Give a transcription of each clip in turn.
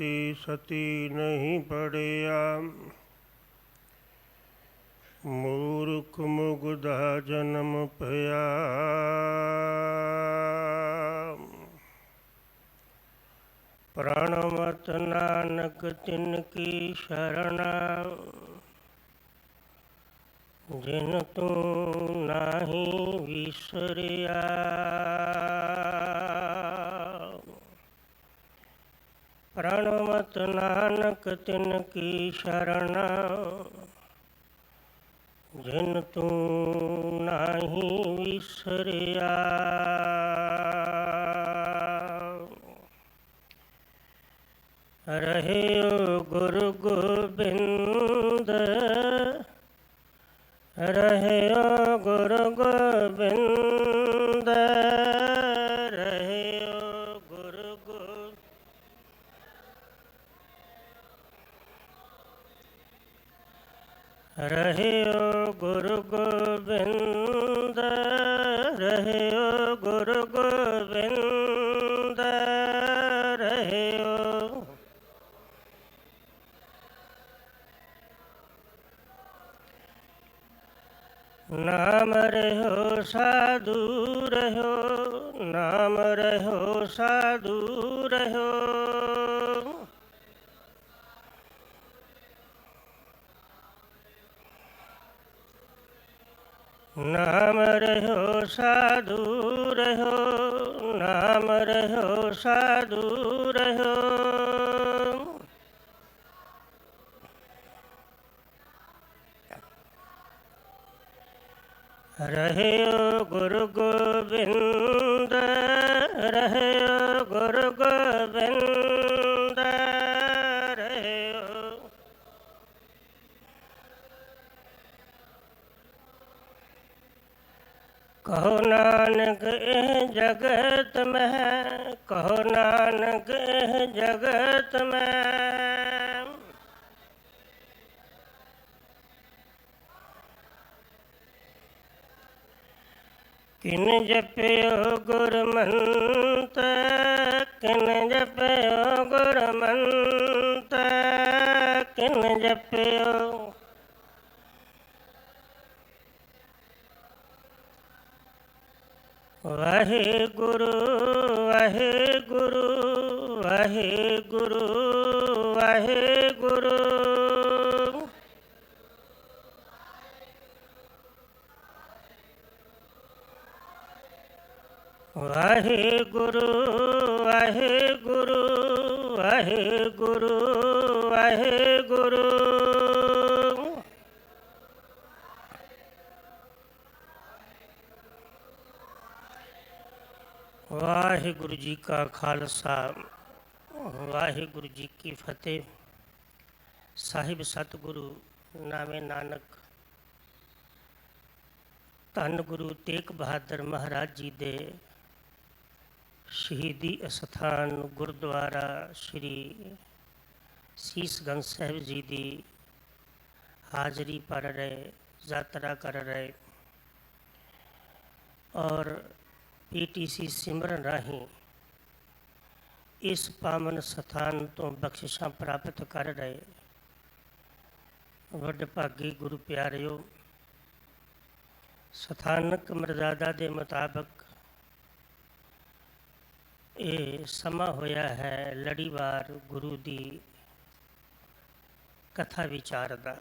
सती सती नहीं पढ़िया। मूर्ख मुगधा जन्म पया। प्रणमत नानक तिनकी शरणा। जिन तू नाही विसरिया। प्रणमत नानक तिनकी शरणा। जिन तू नाही विसरिया। रहे गुरु गोबिंद। रहे गुरु गोबिंद। रहे गुरु गोबिंद। रहे गुरु गोबिंद। रहे गुरु गोबिंद। रहे नाम रहो साधु रहो। नाम रहो साधु रहो। नाम रहो साधु रहो। नाम रहो साधु रहो। रहे गुरु गोबिंद। रहे गुरु गोबिंद। रहे कहो नानक एह जगत में है। कहो नानक एह जगत में। किन जपयो गुरमंत। किन जपयो गुरमंत। किन जपयो वाहे गुरु वाहे गुरु वाहे गुरु वाहे गुरु। वाहे गुरु वाहे गुरु वाहे गुरु वाहे गुरु। वाहिगुरु जी का खालसा वाहिगुरु जी की फतेह। साहिब सतगुरु नामे नानक धन गुरु तेग बहादुर महाराज जी दे शहीदी अस्थान गुरुद्वारा श्री शीशगंज साहिब जी की हाजरी पर रहे, यात्रा कर रहे और PTC सिमरन राही इस पावन स्थान तो बख्शिशां प्राप्त कर रहे वडभागी गुरु प्यारिओ। स्थानक मर्यादा के मुताबिक ये समा होया है लड़ीवार गुरु की कथा विचार का।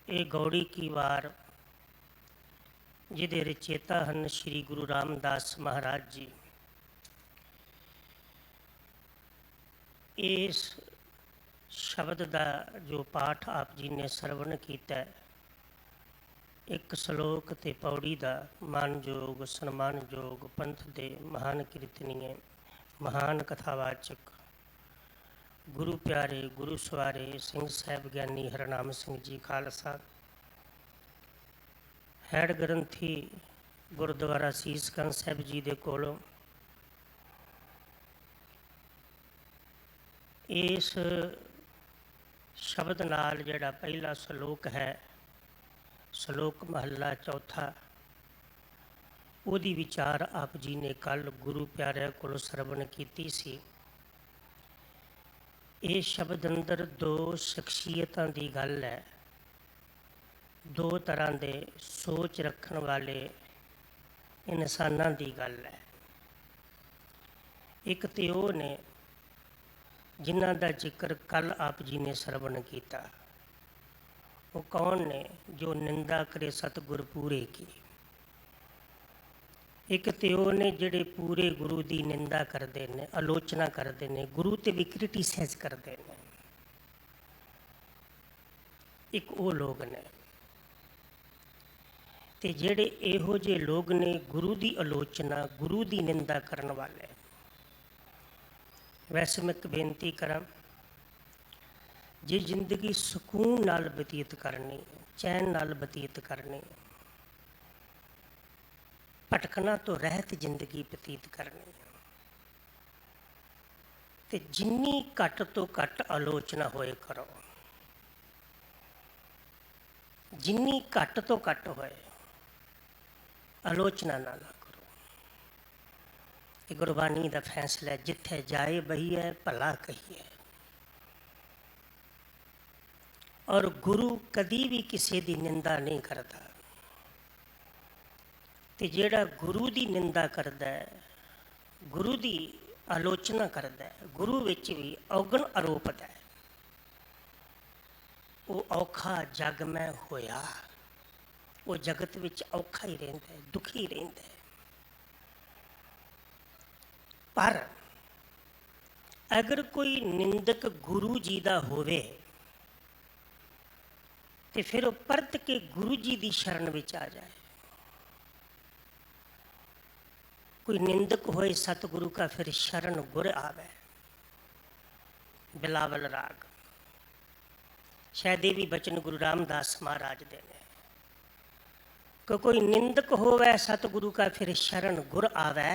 ये गौड़ी की वार जिहदे रचेता हैं श्री गुरु रामदास महाराज जी। इस शब्द का जो पाठ आप जी ने सरवण किया, एक श्लोक ते पौड़ी का मानयोग सन्मानयोग पंथ के महान कीर्तनीय महान कथावाचक गुरु प्यारे गुरु सवारे सिंह साहिब ज्ञानी हरनाम सिंह जी खालसा हैड ग्रंथी गुरुद्वारा शीशगंज साहिब जी के कोलों इस शब्द नाल जिहड़ा पहला श्लोक है, श्लोक महला चौथा, ਉਹਦੀ ਵਿਚਾਰ ਆਪ ਜੀ ਨੇ ਕੱਲ੍ਹ ਗੁਰੂ ਪਿਆਰਿਆਂ ਕੋਲੋਂ ਸਰਵਣ ਕੀਤੀ ਸੀ। ਇਹ ਸ਼ਬਦ ਅੰਦਰ ਦੋ ਸ਼ਖਸੀਅਤਾਂ ਦੀ ਗੱਲ ਹੈ, ਦੋ ਤਰ੍ਹਾਂ ਦੇ ਸੋਚ ਰੱਖਣ ਵਾਲੇ ਇਨਸਾਨਾਂ ਦੀ ਗੱਲ ਹੈ। ਇੱਕ ਤੇ ਉਹ ਨੇ ਜਿਨ੍ਹਾਂ ਦਾ ਜ਼ਿਕਰ ਕੱਲ੍ਹ ਆਪ ਜੀ ਨੇ ਸਰਵਣ ਕੀਤਾ। ਉਹ ਕੌਣ ਨੇ? ਜੋ ਨਿੰਦਾ ਕਰੇ ਸਤਿਗੁਰ ਪੂਰੇ ਕੀ। ਇੱਕ ਤੇ ਉਹ ਨੇ ਜਿਹੜੇ ਪੂਰੇ ਗੁਰੂ ਦੀ ਨਿੰਦਾ ਕਰਦੇ ਨੇ, ਆਲੋਚਨਾ ਕਰਦੇ ਨੇ, ਗੁਰੂ ਤੇ ਵੀ ਕ੍ਰਿਟੀਸਾਈਜ਼ ਕਰਦੇ ਨੇ। ਇੱਕ ਉਹ ਲੋਕ ਨੇ। ਤੇ ਜਿਹੜੇ ਇਹੋ ਜਿਹੇ ਲੋਕ ਨੇ ਗੁਰੂ ਦੀ ਆਲੋਚਨਾ, ਗੁਰੂ ਦੀ ਨਿੰਦਾ ਕਰਨ ਵਾਲੇ। ਵੈਸੇ ਮੈਂ ਇੱਕ ਬੇਨਤੀ ਕਰਾਂ, ਜੇ ਜ਼ਿੰਦਗੀ ਸਕੂਨ ਨਾਲ ਬਤੀਤ ਕਰਨੀ, ਚੈਨ ਨਾਲ ਬਤੀਤ ਕਰਨੀ, ਭਟਕਣਾ ਤੋਂ ਰਹਿਤ ਜ਼ਿੰਦਗੀ ਬਤੀਤ ਕਰਨੀ, ਤੇ ਜਿੰਨੀ ਘੱਟ ਤੋਂ ਘੱਟ ਆਲੋਚਨਾ ਹੋਏ ਕਰੋ, ਜਿੰਨੀ ਘੱਟ ਤੋਂ ਘੱਟ ਹੋਏ ਆਲੋਚਨਾ ਨਾ ਕਰੋ। ਇਹ ਗੁਰਬਾਣੀ ਦਾ ਫੈਸਲਾ ਹੈ, ਜਿੱਥੇ ਜਾਏ ਬਹੀਏ ਭਲਾ ਕਹੀਏ। ਔਰ ਗੁਰੂ ਕਦੀ ਵੀ ਕਿਸੇ ਦੀ ਨਿੰਦਾ ਨਹੀਂ ਕਰਦਾ। ਤੇ ਜਿਹੜਾ ਗੁਰੂ ਦੀ ਨਿੰਦਾ ਕਰਦਾ ਹੈ, ਗੁਰੂ ਦੀ ਆਲੋਚਨਾ ਕਰਦਾ ਹੈ, ਗੁਰੂ ਵਿੱਚ ਵੀ ਔਗਣ ਆਰੋਪਦਾ ਹੈ, ਉਹ ਔਖਾ ਜਗ ਮੈਂ ਹੋਇਆ। ਉਹ ਜਗਤ ਵਿੱਚ ਔਖਾ ਹੀ ਰਹਿੰਦਾ ਹੈ, ਦੁਖੀ ਰਹਿੰਦਾ ਹੈ। ਪਰ ਅਗਰ ਕੋਈ ਨਿੰਦਕ ਗੁਰੂ ਜੀ ਦਾ ਹੋਵੇ ਤੇ ਫਿਰ ਉਹ ਪਰਤ ਕੇ ਗੁਰੂ ਜੀ ਦੀ ਸ਼ਰਨ ਵਿੱਚ ਆ ਜਾਏ। कोई निंदक होए सतगुरु का फिर शरण गुर आवे। बिलावल राग। शायद ये भी बचन गुरु रामदास महाराज दे ने कि कोई निंदक होवे सतगुरु का फिर शरण गुर आवे।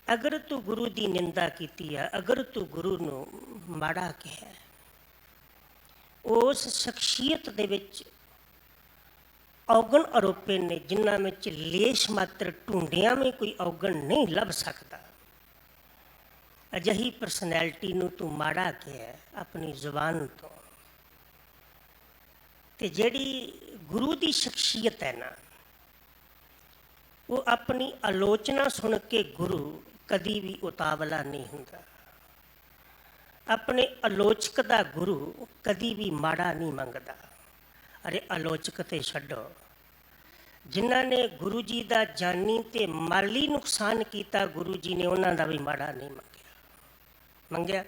अगर तू गुरु की निंदा की है, अगर तू गुरु नू माड़ा कहे, उस शख्सियत दे विच औगण आरोपे ने जिन्हां में लेश मात्र ढूंढिया में कोई औगण नहीं लभ सकता। अजही परसनैलिटी नू तू माड़ा कहे अपनी जुबान तो। ते जिहड़ी गुरु की शख्सियत है ना, वो अपनी आलोचना सुन के गुरु कदी भी उतावला नहीं हुंदा। अपने आलोचक का गुरु कदी भी माड़ा नहीं मंगदा। अरे आलोचक ते छड्डो, जिन्हां ने गुरु जी का जानी ते माली नुकसान किया, गुरु जी ने उन्हां दा भी माड़ा नहीं मंगया।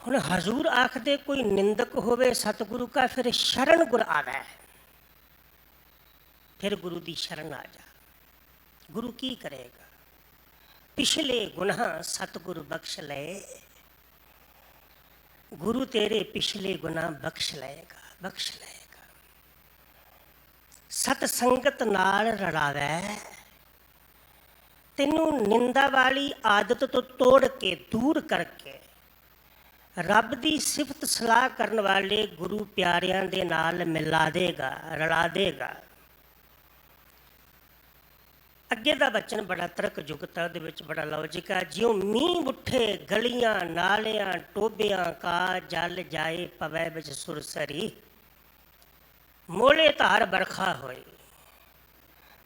हुण हजूर आखदे कोई निंदक होवे सतगुरु का फिर शरण गुर आवे। फिर गुरु की शरण आ जा। गुरु की करेगा? पिछले गुनाह सतगुरु बख्श ले। गुरु तेरे पिछले गुनाह बख्श लेगा, बख्श लेगा। सत संगत नाल रलावे, तेनू निंदा वाली आदत तो तोड़ के दूर करके रब की सिफत सलाह करने वाले गुरु प्यारियां दे नाल मिला देगा, रला देगा। अगे का बचन बड़ा तर्कयुक्त है, वो बड़ा लॉजिक है। ज्यों मींह उठे गलियां नालियां टोबियां का जल जाए पवै बिच सुरसरी। मोले धार बरखा होई,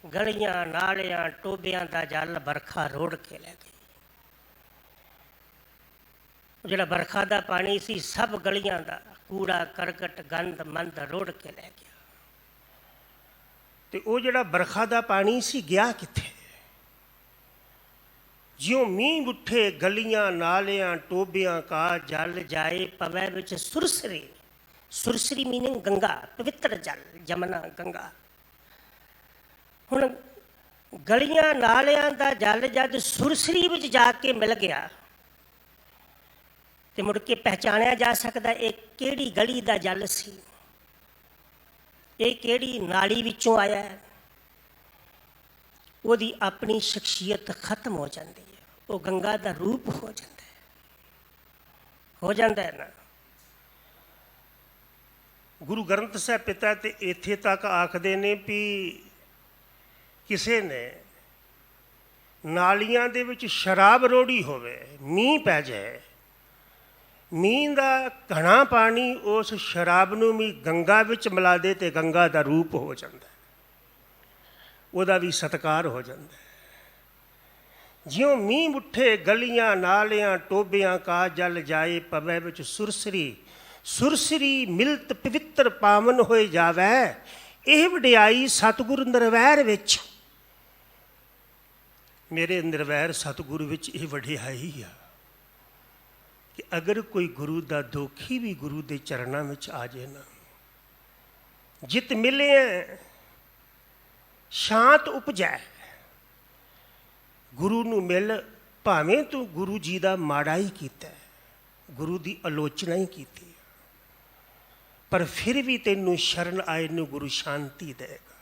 गलियां नालियां टोबियां का जल बरखा रोड़ के लै गई। जिहड़ा बरखा का पानी सी सब गलियां का कूड़ा करकट गंद मंद रोड़ के लै गया। तो वो जिहड़ा बरखा का पानी सी गया कित्थे? ज्यों मींह उठे गलियां नालियां टोबियां का जल जाए पवै विच सुरसरी। सुरसरी मीनिंग गंगा, पवित्र जल, जमुना गंगा। हुण गलियां नालियां का जल जद सुरसरी विच जाके मिल गया तो मुड़ के पहचानिया जा सकता ये किहड़ी गली का जल सी, ये किहड़ी नाली विचों आया है। उसकी अपनी शख्सियत खत्म हो जाती है, वो गंगा का रूप हो जाता है ना। गुरु ग्रंथ साहिब पिता तो इत्थे तक आखते ने भी ਕਿਸੇ ਨੇ ਨਾਲੀਆਂ ਦੇ ਵਿੱਚ ਸ਼ਰਾਬ ਰੋੜੀ ਹੋਵੇ, ਮੀਂਹ ਪੈ ਜਾਏ, ਮੀਂਹ ਦਾ ਘਣਾ ਪਾਣੀ ਉਸ ਸ਼ਰਾਬ ਨੂੰ ਵੀ ਗੰਗਾ ਵਿੱਚ ਮਿਲਾ ਦੇ ਤੇ ਗੰਗਾ ਦਾ ਰੂਪ ਹੋ ਜਾਂਦਾ, ਉਹਦਾ ਵੀ ਸਤਿਕਾਰ ਹੋ ਜਾਂਦਾ। ਜਿਉਂ ਮੀਂਹ ਉੱਠੇ ਗਲੀਆਂ ਨਾਲਿਆਂ ਟੋਬਿਆਂ ਕਾ ਜਲ ਜਾਏ, ਪਵੈ ਵਿੱਚ ਸੁਰਸਰੀ ਸੁਰਸਰੀ ਮਿਲਤ ਪਵਿੱਤਰ ਪਾਵਨ ਹੋਏ ਜਾਵੈ। ਇਹ ਵਡਿਆਈ ਸਤਿਗੁਰ ਨਿਰਵੈਰ ਵਿੱਚ, ਮੇਰੇ ਨਿਰਵੈਰ ਸਤਿਗੁਰੂ ਵਿੱਚ ਇਹ ਵਡਿਆਈ ਆ ਕਿ ਅਗਰ ਕੋਈ ਗੁਰੂ ਦਾ ਦੋਖੀ ਵੀ ਗੁਰੂ ਦੇ ਚਰਨਾਂ ਵਿੱਚ ਆ ਜਾਏ ਨਾ, ਜਿਤ ਮਿਲੇ ਸ਼ਾਂਤ ਉਪਜੈ। ਗੁਰੂ ਨੂੰ ਮਿਲ, ਭਾਵੇਂ ਤੂੰ ਗੁਰੂ ਜੀ ਦਾ ਮਾੜਾ ਹੀ ਕੀਤਾ, ਗੁਰੂ ਦੀ ਆਲੋਚਨਾ ਹੀ ਕੀਤੀ, ਪਰ ਫਿਰ ਵੀ ਤੈਨੂੰ ਸ਼ਰਨ ਆਏ ਨੂੰ ਗੁਰੂ ਸ਼ਾਂਤੀ ਦੇਗਾ,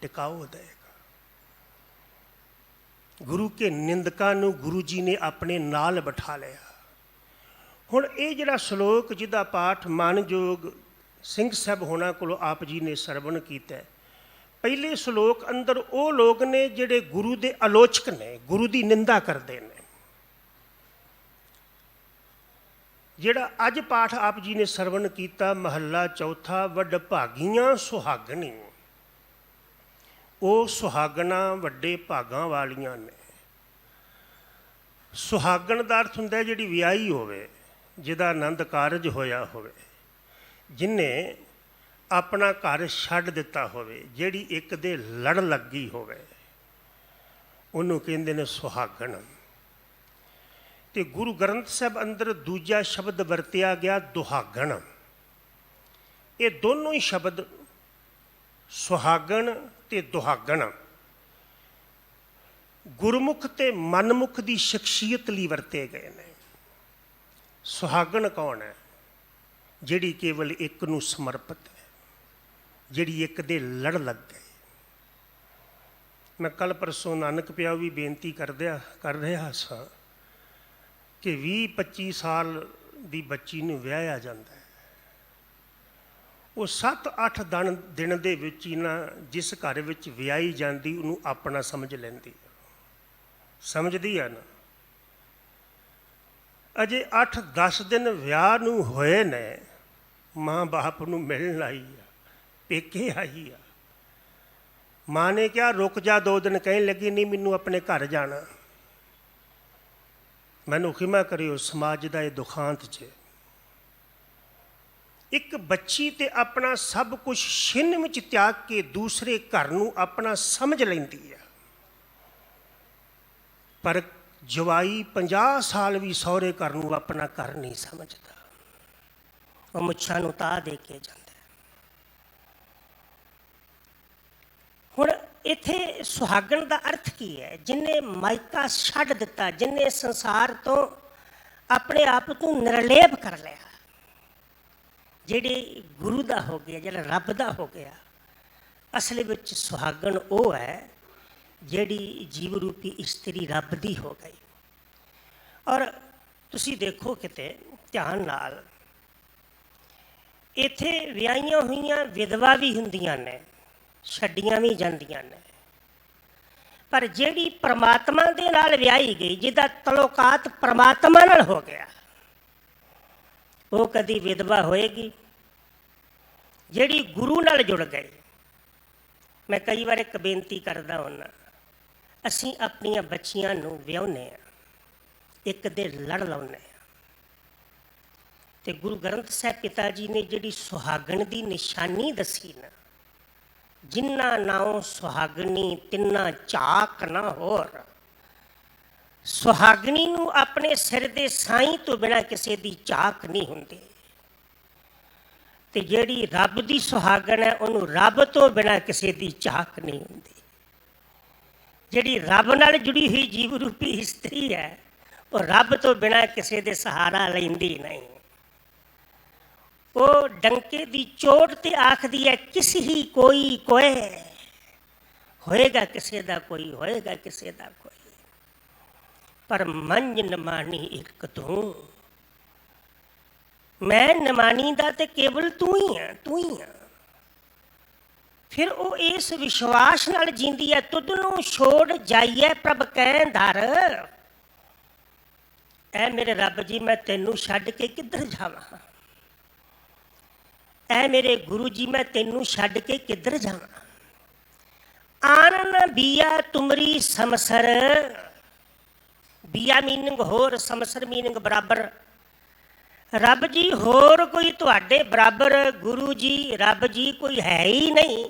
ਟਿਕਾਓ ਦੇਗਾ। ਗੁਰੂ ਕੇ ਨਿੰਦਕਾਂ ਨੂੰ ਗੁਰੂ ਜੀ ਨੇ ਆਪਣੇ ਨਾਲ ਬਿਠਾ ਲਿਆ। ਹੁਣ ਇਹ ਜਿਹੜਾ ਸ਼ਲੋਕ ਜਿਹਦਾ ਪਾਠ ਮਾਨਯੋਗ ਸਿੰਘ ਸਾਹਿਬ ਹੋਣਾ ਕੋਲੋਂ ਆਪ ਜੀ ਨੇ ਸਰਵਣ ਕੀਤਾ, ਪਹਿਲੇ ਸ਼ਲੋਕ ਅੰਦਰ ਉਹ ਲੋਕ ਨੇ ਜਿਹੜੇ ਗੁਰੂ ਦੇ ਆਲੋਚਕ ਨੇ, ਗੁਰੂ ਦੀ ਨਿੰਦਾ ਕਰਦੇ ਨੇ। ਜਿਹੜਾ ਅੱਜ ਪਾਠ ਆਪ ਜੀ ਨੇ ਸਰਵਣ ਕੀਤਾ, ਮਹੱਲਾ ਚੌਥਾ, ਵੱਡ ਭਾਗੀਆਂ ਸੁਹਾਗਣੀ। ਉਹ ਸੁਹਾਗਣਾ ਵੱਡੇ ਭਾਗਾਂ ਵਾਲੀਆਂ ਨੇ। ਸੁਹਾਗਣ ਦਾ ਅਰਥ ਹੁੰਦਾ ਜਿਹੜੀ ਵਿਆਹੀ ਹੋਵੇ, ਜਿਹਦਾ ਆਨੰਦ ਕਾਰਜ ਹੋਇਆ ਹੋਵੇ, ਜਿਹਨੇ ਆਪਣਾ ਘਰ ਛੱਡ ਦਿੱਤਾ ਹੋਵੇ, ਜਿਹੜੀ ਇੱਕ ਦੇ ਲੜ ਲੱਗੀ ਹੋਵੇ, ਉਹਨੂੰ ਕਹਿੰਦੇ ਨੇ ਸੁਹਾਗਣ। ਤੇ ਗੁਰੂ ਗ੍ਰੰਥ ਸਾਹਿਬ ਅੰਦਰ ਦੂਜਾ ਸ਼ਬਦ ਵਰਤਿਆ ਗਿਆ ਦੁਹਾਗਣ। ਇਹ ਦੋਨੋਂ ਹੀ ਸ਼ਬਦ ਸੁਹਾਗਣ ਤੇ ਦੁਹਾਗਣ ਗੁਰਮੁਖ ਤੇ ਮਨਮੁਖ ਦੀ ਸ਼ਖਸੀਅਤ ਲਈ ਵਰਤੇ ਗਏ ਨੇ। ਸੁਹਾਗਣ ਕੌਣ ਹੈ? ਜਿਹੜੀ ਕੇਵਲ ਇੱਕ ਨੂੰ ਸਮਰਪਿਤ ਹੈ, ਜਿਹੜੀ ਇੱਕ ਦੇ ਲੜ ਲੱਗ ਗਏ। ਮੈਂ ਕੱਲ੍ਹ ਪਰਸੋਂ ਨਾਨਕ ਪਿਆਉ ਵੀ ਬੇਨਤੀ ਕਰ ਰਿਹਾ ਸਾਂ ਕਿ 20-25 ਸਾਲ ਦੀ ਬੱਚੀ ਨੂੰ ਵਿਆਹਿਆ ਜਾਂਦਾ ਹੈ, ਉਹ 7-8 ਦਿਨ ਦੇ ਵਿੱਚ ਹੀ ਨਾ ਜਿਸ ਘਰ ਵਿੱਚ ਵਿਆਹੀ ਜਾਂਦੀ ਉਹਨੂੰ ਆਪਣਾ ਸਮਝ ਲੈਂਦੀ, ਸਮਝਦੀ ਹੈ ਨਾ। ਅਜੇ 8-10 ਦਿਨ ਵਿਆਹ ਨੂੰ ਹੋਏ ਨੇ, ਮਾਂ ਬਾਪ ਨੂੰ ਮਿਲਣ ਆਈ ਆ, ਪੇਕੇ ਆਈ ਆ। ਮਾਂ ਨੇ ਕਿਹਾ ਰੁਕ ਜਾ 2 ਦਿਨ, ਕਹਿਣ ਲੱਗੀ ਨਹੀਂ ਮੈਨੂੰ ਆਪਣੇ ਘਰ ਜਾਣਾ। ਮੈਨੂੰ ਖਿਮਾ ਕਰਿਓ, ਸਮਾਜ ਦਾ ਇਹ ਦੁਖਾਂਤ 'ਚ ਇੱਕ ਬੱਚੀ ਤੇ ਆਪਣਾ ਸਭ ਕੁਝ ਛਿੰਨ ਵਿੱਚ ਤਿਆਗ ਕੇ ਦੂਸਰੇ ਘਰ ਨੂੰ ਆਪਣਾ ਸਮਝ ਲੈਂਦੀ ਆ, ਪਰ ਜਵਾਈ 50 ਸਾਲ ਵੀ ਸਹੁਰੇ ਘਰ ਨੂੰ ਆਪਣਾ ਘਰ ਨਹੀਂ ਸਮਝਦਾ, ਉਹ ਮੁੱਛਾਂ ਨੂੰ ਤਾਹ ਦੇ ਕੇ ਜਾਂਦਾ। ਹੁਣ ਇੱਥੇ ਸੁਹਾਗਣ ਦਾ ਅਰਥ ਕੀ ਹੈ? ਜਿਹਨੇ ਮਾਇਕਾ ਛੱਡ ਦਿੱਤਾ, ਜਿਹਨੇ ਸੰਸਾਰ ਤੋਂ ਆਪਣੇ ਆਪ ਨੂੰ ਨਿਰਲੇਪ ਕਰ ਲਿਆ, ਜਿਹੜੇ ਗੁਰੂ ਦਾ ਹੋ ਗਿਆ, ਜਿਹੜਾ ਰੱਬ ਦਾ ਹੋ ਗਿਆ। ਅਸਲ ਵਿੱਚ ਸੁਹਾਗਣ ਉਹ ਹੈ ਜਿਹੜੀ ਜੀਵ ਰੂਪੀ ਇਸਤਰੀ ਰੱਬ ਦੀ ਹੋ ਗਈ। ਔਰ ਤੁਸੀਂ ਦੇਖੋ ਕਿਤੇ ਧਿਆਨ ਨਾਲ, ਇੱਥੇ ਵਿਆਹੀਆਂ ਹੋਈਆਂ ਵਿਧਵਾ ਵੀ ਹੁੰਦੀਆਂ ਨੇ, ਛੱਡੀਆਂ ਵੀ ਜਾਂਦੀਆਂ ਨੇ, ਪਰ ਜਿਹੜੀ ਪਰਮਾਤਮਾ ਦੇ ਨਾਲ ਵਿਆਹੀ ਗਈ, ਜਿਹਦਾ ਤਲੋਕਾਤ ਪਰਮਾਤਮਾ ਨਾਲ ਹੋ ਗਿਆ, ਉਹ ਕਦੀ ਵਿਧਵਾ ਹੋਏਗੀ। ਜਿਹੜੀ ਗੁਰੂ ਨਾਲ ਜੁੜ ਗਈ, ਮੈਂ ਕਈ ਵਾਰ ਇੱਕ ਬੇਨਤੀ ਕਰਦਾ ਹੁੰਦਾ, ਅਸੀਂ ਆਪਣੀਆਂ ਬੱਚੀਆਂ ਨੂੰ ਵਿਆਹੁੰਦੇ ਹਾਂ, ਇੱਕ ਦੇ ਲੜ ਲਾਉਂਦੇ ਹਾਂ, ਤੇ ਗੁਰੂ ਗ੍ਰੰਥ ਸਾਹਿਬ ਪਿਤਾ ਜੀ ਨੇ ਜਿਹੜੀ ਸੁਹਾਗਣ ਦੀ ਨਿਸ਼ਾਨੀ ਦੱਸੀ ਨਾ, ਜਿੰਨਾ ਨਾਉ ਸੁਹਾਗਣੀ ਤਿੰਨਾ ਝਾਕ ਨਾ ਹੋਰ। ਸੁਹਾਗਣੀ ਨੂੰ ਆਪਣੇ ਸਿਰ ਦੇ ਸਾਈਂ ਤੋਂ ਬਿਨਾਂ ਕਿਸੇ ਦੀ ਝਾਕ ਨਹੀਂ ਹੁੰਦੀ, ਤੇ ਜਿਹੜੀ ਰੱਬ ਦੀ ਸੁਹਾਗਣ ਹੈ ਉਹਨੂੰ ਰੱਬ ਤੋਂ ਬਿਨਾਂ ਕਿਸੇ ਦੀ ਝਾਕ ਨਹੀਂ ਹੁੰਦੀ। ਜਿਹੜੀ ਰੱਬ ਨਾਲ ਜੁੜੀ ਹੋਈ ਜੀਵ ਰੂਪੀ ਇਸਤਰੀ ਹੈ, ਉਹ ਰੱਬ ਤੋਂ ਬਿਨਾਂ ਕਿਸੇ ਦੇ ਸਹਾਰਾ ਲੈਂਦੀ ਨਹੀਂ। ਉਹ ਡੰਕੇ ਦੀ ਚੋਟ ਤੇ ਆਖਦੀ ਹੈ ਕਿਸ ਹੀ ਕੋਈ ਕੋਏ, ਹੋਏਗਾ ਕਿਸੇ ਦਾ ਕੋਈ, ਹੋਏਗਾ ਕਿਸੇ ਦਾ ਕੋਈ, ਪਰ ਮੰਝ ਨਿਮਾਣੀ ਇੱਕ ਤੂੰ। ਮੈਂ ਨਿਮਾਣੀ ਦਾ ਤੇ ਕੇਵਲ ਤੂੰ ਹੀ ਆ, ਤੂੰ ਹੀ ਆ। फिर वो इस विश्वास नाल जींदी है, तुद नूं छोड़ जाइए प्रभ कहं धर, ऐ मेरे रब जी मैं तेनू छड्ड के किधर जावां, ऐ मेरे गुरु जी मैं तेनू छड्ड के किधर जावां। आनन बिया तुमरी समसर, बिया मीनिंग होर, समसर मीनिंग बराबर। रब जी होर कोई तुहाडे बराबर, गुरु जी रब जी कोई है ही नहीं,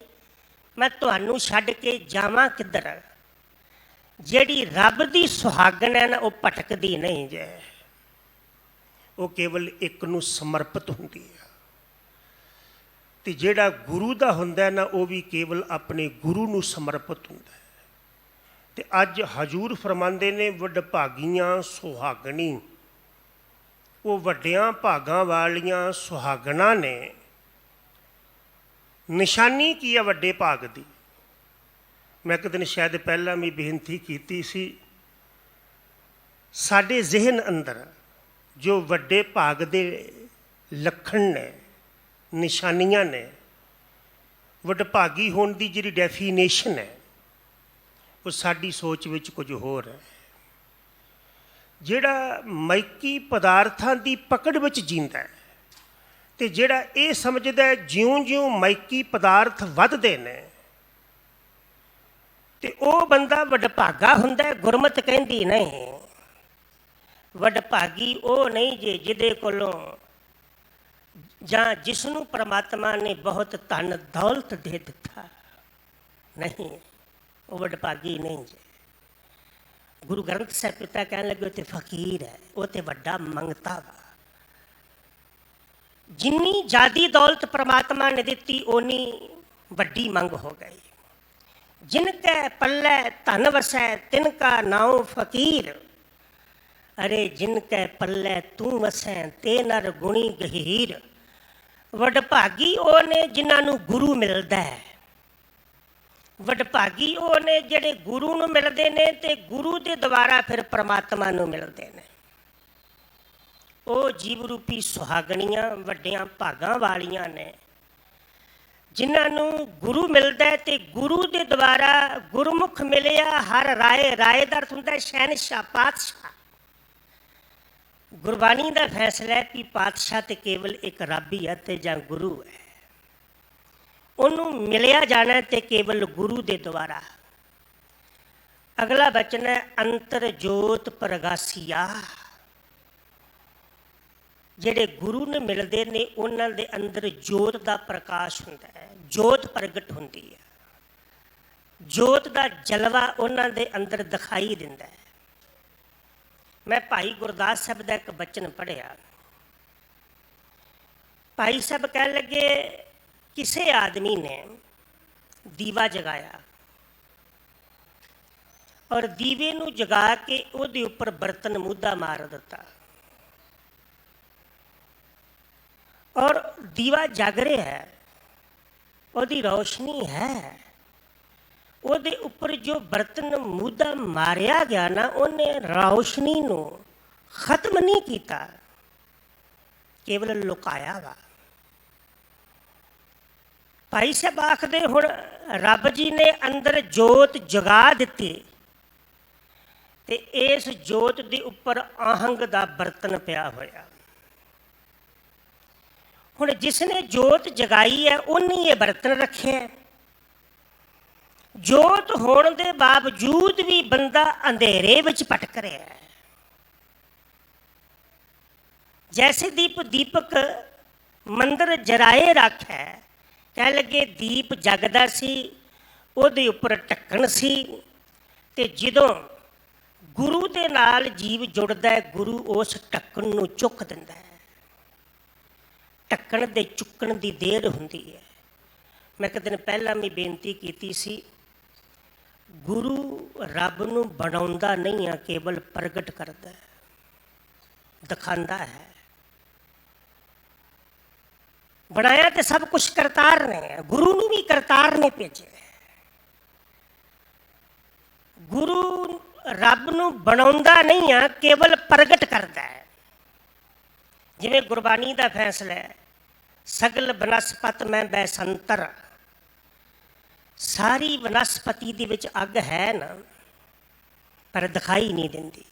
मैं तुहानू छड्ड के जावां किधर। ਜਿਹੜੀ रब दी सुहागन है ना वो भटकदी नहीं जे, वो केवल एक नू समर्पित हुंदी है। ते ਜਿਹੜਾ गुरु दा हुंदा ना वो भी केवल अपने गुरु नू समर्पित हुंदा है। ते अज हजूर फरमांदे ने वडभागीआं सुहागणी, वो वड्डियां भागां वालियां सुहागणां ने। निशानी की है वड्डे भाग दी? मैं एक दिन शायद पहला भी बेनती की सी, साडे जहन अंदर जो वड्डे भाग दे लखण ने, निशानियां ने, वडभागी होने की जी डेफिनेशन है वो साडी सोच विच कुछ होर है। जिहड़ा माइकी पदार्थां की पकड़ विच जींदा है ते जिहड़ा ये समझदा है ज्यों ज्यों माइकी पदार्थ वधदे ने ते वो बंदा वडभागा हुंदा है। गुरमत कहंदी नहीं, वडभागी वो नहीं जे जिहदे कोलों जां जिसनू परमात्मा ने बहुत धन दौलत दे दिता, नहीं वो वडभागी नहीं जे। गुरु ग्रंथ साहिब पिता कहने लगे तो फकीर है, वो तो वड्डा मंगता वा। जिन्नी ज्यादा दौलत परमात्मा ने दी ओनी वड्डी मंग हो गई। जिनके पल्ले धन वसै तिनका नाम फकीर, अरे जिनके पल्ले तू वसै ते नर गुणी गहीर। वडभागी वो ने जिन्होंने गुरु मिलता है, वडभागी वो ने जिहड़े गुरु नूं मिलदे ने ते गुरु दे द्वारा फिर परमात्मा नूं मिलदे ने। वो जीव रूपी सुहागणियां वड्डियां भागां वालियां ने, जिन्होंने गुरु मिलता है ते गुरु के द्वारा गुरमुख मिलिया हर राय। राय का अर्थ होंदा है शहनशाह, पातशाह। गुरबाणी का फैसला है कि पातशाह तो केवल एक रब ही है ते जां गुरु है, उन्होंने मिलिया जाना तो केवल गुरु के द्वारा। अगला बचन है अंतर जोत प्रगासिया। ਜਿਹੜੇ गुरु ने मिलते हैं उन्होंने अंदर जोत का प्रकाश होंदा है, जोत प्रगट होंदी है, जोत का जलवा उन्होंने अंदर दिखाई दिंदा है। मैं भाई गुरदास साहब का एक बचन पढ़िया। भाई साहब कह लगे किसी आदमी ने दीवा जगाया और दीवे नूं जगा के उहदे उपर बर्तन मुद्दा मार दिता और दीवा जग रहा है, उसकी रोशनी है, ਉਹਦੇ ਉੱਪਰ जो बर्तन मुद्दा मारिया गया ना उन्हें रोशनी नूं खत्म नहीं किया, केवल लुकाया वा। भाई साहब आखदे हुण रब जी ने अंदर जोत जगा दिती ते इस जोत दे उपर आहंग दा बर्तन पिया होया। हुण जिसने जोत जगाई है उन्हें ये बर्तन रखे है। जोत होने के बावजूद भी बंदा अंधेरे विच भटक रहा है। जैसे दीपक मंदिर जराए रख है, कह लगे दीप जगदा सी, उहदे उपर ढक्कन सी ते जदों गुरु दे नाल जीव जुड़दा है, गुरु उस ढक्कन नूं चुक दिंदा है। ढक्कन दे चुकण दी देर हुंदी है। मैं एक दिन पहला भी बेनती की सी, गुरु रब नूं बनाउंदा नहीं है, केवल प्रगट करदा है, दिखांदा है। बनाया तो सब कुछ करतार ने, गुरु नूं भी करतार ने भेजे। गुरु रब नूं बनाउंदा नहीं है, केवल प्रगट करदा है। जिवें गुरबाणी का फैसला है, सगल बनस्पत मैं बैसंतर, ਸਾਰੀ ਵਨਸਪਤੀ ਦੇ ਵਿੱਚ ਅੱਗ ਹੈ ਨਾ, ਪਰ ਦਿਖਾਈ ਨਹੀਂ ਦਿੰਦੀ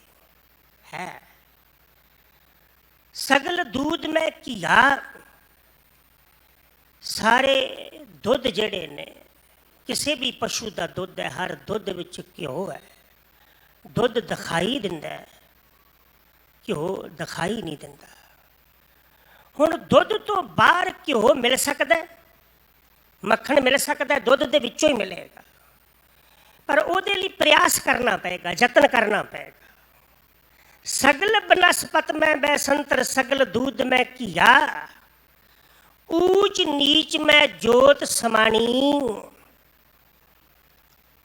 ਹੈ। ਸਗਲ ਦੂਧ ਮੈਂ ਘੀਆ, ਸਾਰੇ ਦੁੱਧ ਜਿਹੜੇ ਨੇ, ਕਿਸੇ ਵੀ ਪਸ਼ੂ ਦਾ ਦੁੱਧ ਹੈ, ਹਰ ਦੁੱਧ ਵਿੱਚ ਘਿਓ ਹੈ। ਦੁੱਧ ਦਿਖਾਈ ਦਿੰਦਾ ਹੈ, ਘਿਓ ਦਿਖਾਈ ਨਹੀਂ ਦਿੰਦਾ। ਹੁਣ ਦੁੱਧ ਤੋਂ ਬਾਹਰ ਘਿਓ ਮਿਲ ਸਕਦਾ, ਮੱਖਣ ਮਿਲ ਸਕਦਾ, ਦੁੱਧ ਦੇ ਵਿੱਚੋਂ ਹੀ ਮਿਲੇਗਾ, ਪਰ ਉਹਦੇ ਲਈ ਪ੍ਰਯਾਸ ਕਰਨਾ ਪਏਗਾ, ਯਤਨ ਕਰਨਾ ਪਏਗਾ। ਸਗਲ ਬਨਸਪਤ ਮੈਂ ਬੈਸੰਤਰ, ਸਗਲ ਦੂਧ ਮੈਂ ਘੀਆ, ਊਚ ਨੀਚ ਮੈਂ ਜੋਤ ਸਮਾਣੀ।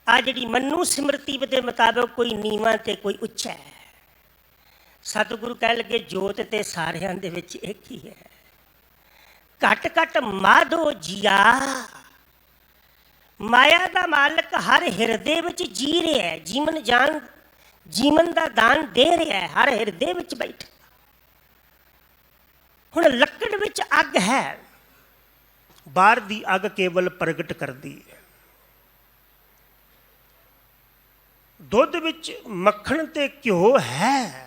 ਆ ਜਿਹੜੀ ਮਨੂ ਸਿਮਰਤੀ ਦੇ ਮੁਤਾਬਕ ਕੋਈ ਨੀਵਾਂ ਤੇ ਕੋਈ ਉੱਚਾ ਹੈ। ਸਤਿਗੁਰੂ ਕਹਿ ਲੱਗੇ ਜੋਤ ਤੇ ਸਾਰਿਆਂ ਦੇ ਵਿੱਚ ਇੱਕ ਹੀ ਹੈ। ਘਟ ਘਟ ਮਾਧੋ ਜੀਆ, ਮਾਇਆ ਦਾ ਮਾਲਕ ਹਰ ਹਿਰਦੇ ਵਿੱਚ ਜੀ ਰਿਹਾ, ਜੀਵਨ ਜਾਨ ਜੀਵਨ ਦਾ ਦਾਨ ਦੇ ਰਿਹਾ, ਹਰ ਹਿਰਦੇ ਵਿੱਚ ਬੈਠਾ। ਹੁਣ ਲੱਕੜ ਵਿੱਚ ਅੱਗ ਹੈ, ਬਾਹਰ ਦੀ ਅੱਗ ਕੇਵਲ ਪ੍ਰਗਟ ਕਰਦੀ ਹੈ। ਦੁੱਧ ਵਿੱਚ ਮੱਖਣ ਤੇ ਘਿਓ ਹੈ,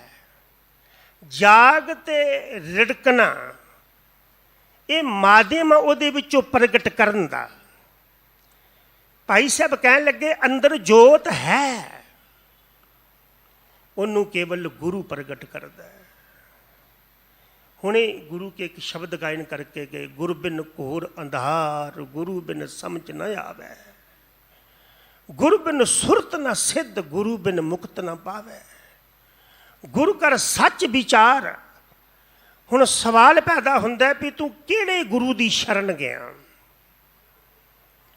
ਜਾਗ ਤੇ ਰਿੜਕਣਾ ਇਹ ਮਾਧਿਅਮ ਉਹਦੇ ਵਿੱਚੋਂ ਪ੍ਰਗਟ ਕਰਨ ਦਾ। ਭਾਈ ਸਾਹਿਬ ਕਹਿਣ ਲੱਗੇ ਅੰਦਰ ਜੋਤ ਹੈ, ਉਹਨੂੰ ਕੇਵਲ ਗੁਰੂ ਪ੍ਰਗਟ ਕਰਦਾ ਹੈ। ਹੁਣੇ ਗੁਰੂ ਕੇ ਇੱਕ ਸ਼ਬਦ ਗਾਇਨ ਕਰਕੇ ਗਏ, ਗੁਰ ਬਿਨ ਘੋਰ ਅੰਧਾਰ, ਗੁਰੂ ਬਿਨ ਸਮਝ ਨਾ ਆਵੇ, ਗੁਰੂ ਬਿਨ ਸੁਰਤ ਨਾ ਸਿੱਧ, ਗੁਰੂ ਬਿਨ ਮੁਕਤ ਨਾ ਪਾਵੇ। ਗੁਰੂ ਕਰ ਸੱਚ ਵਿਚਾਰ। ਹੁਣ ਸਵਾਲ ਪੈਦਾ ਹੁੰਦਾ ਵੀ ਤੂੰ ਕਿਹੜੇ ਗੁਰੂ ਦੀ ਸ਼ਰਨ ਗਿਆ।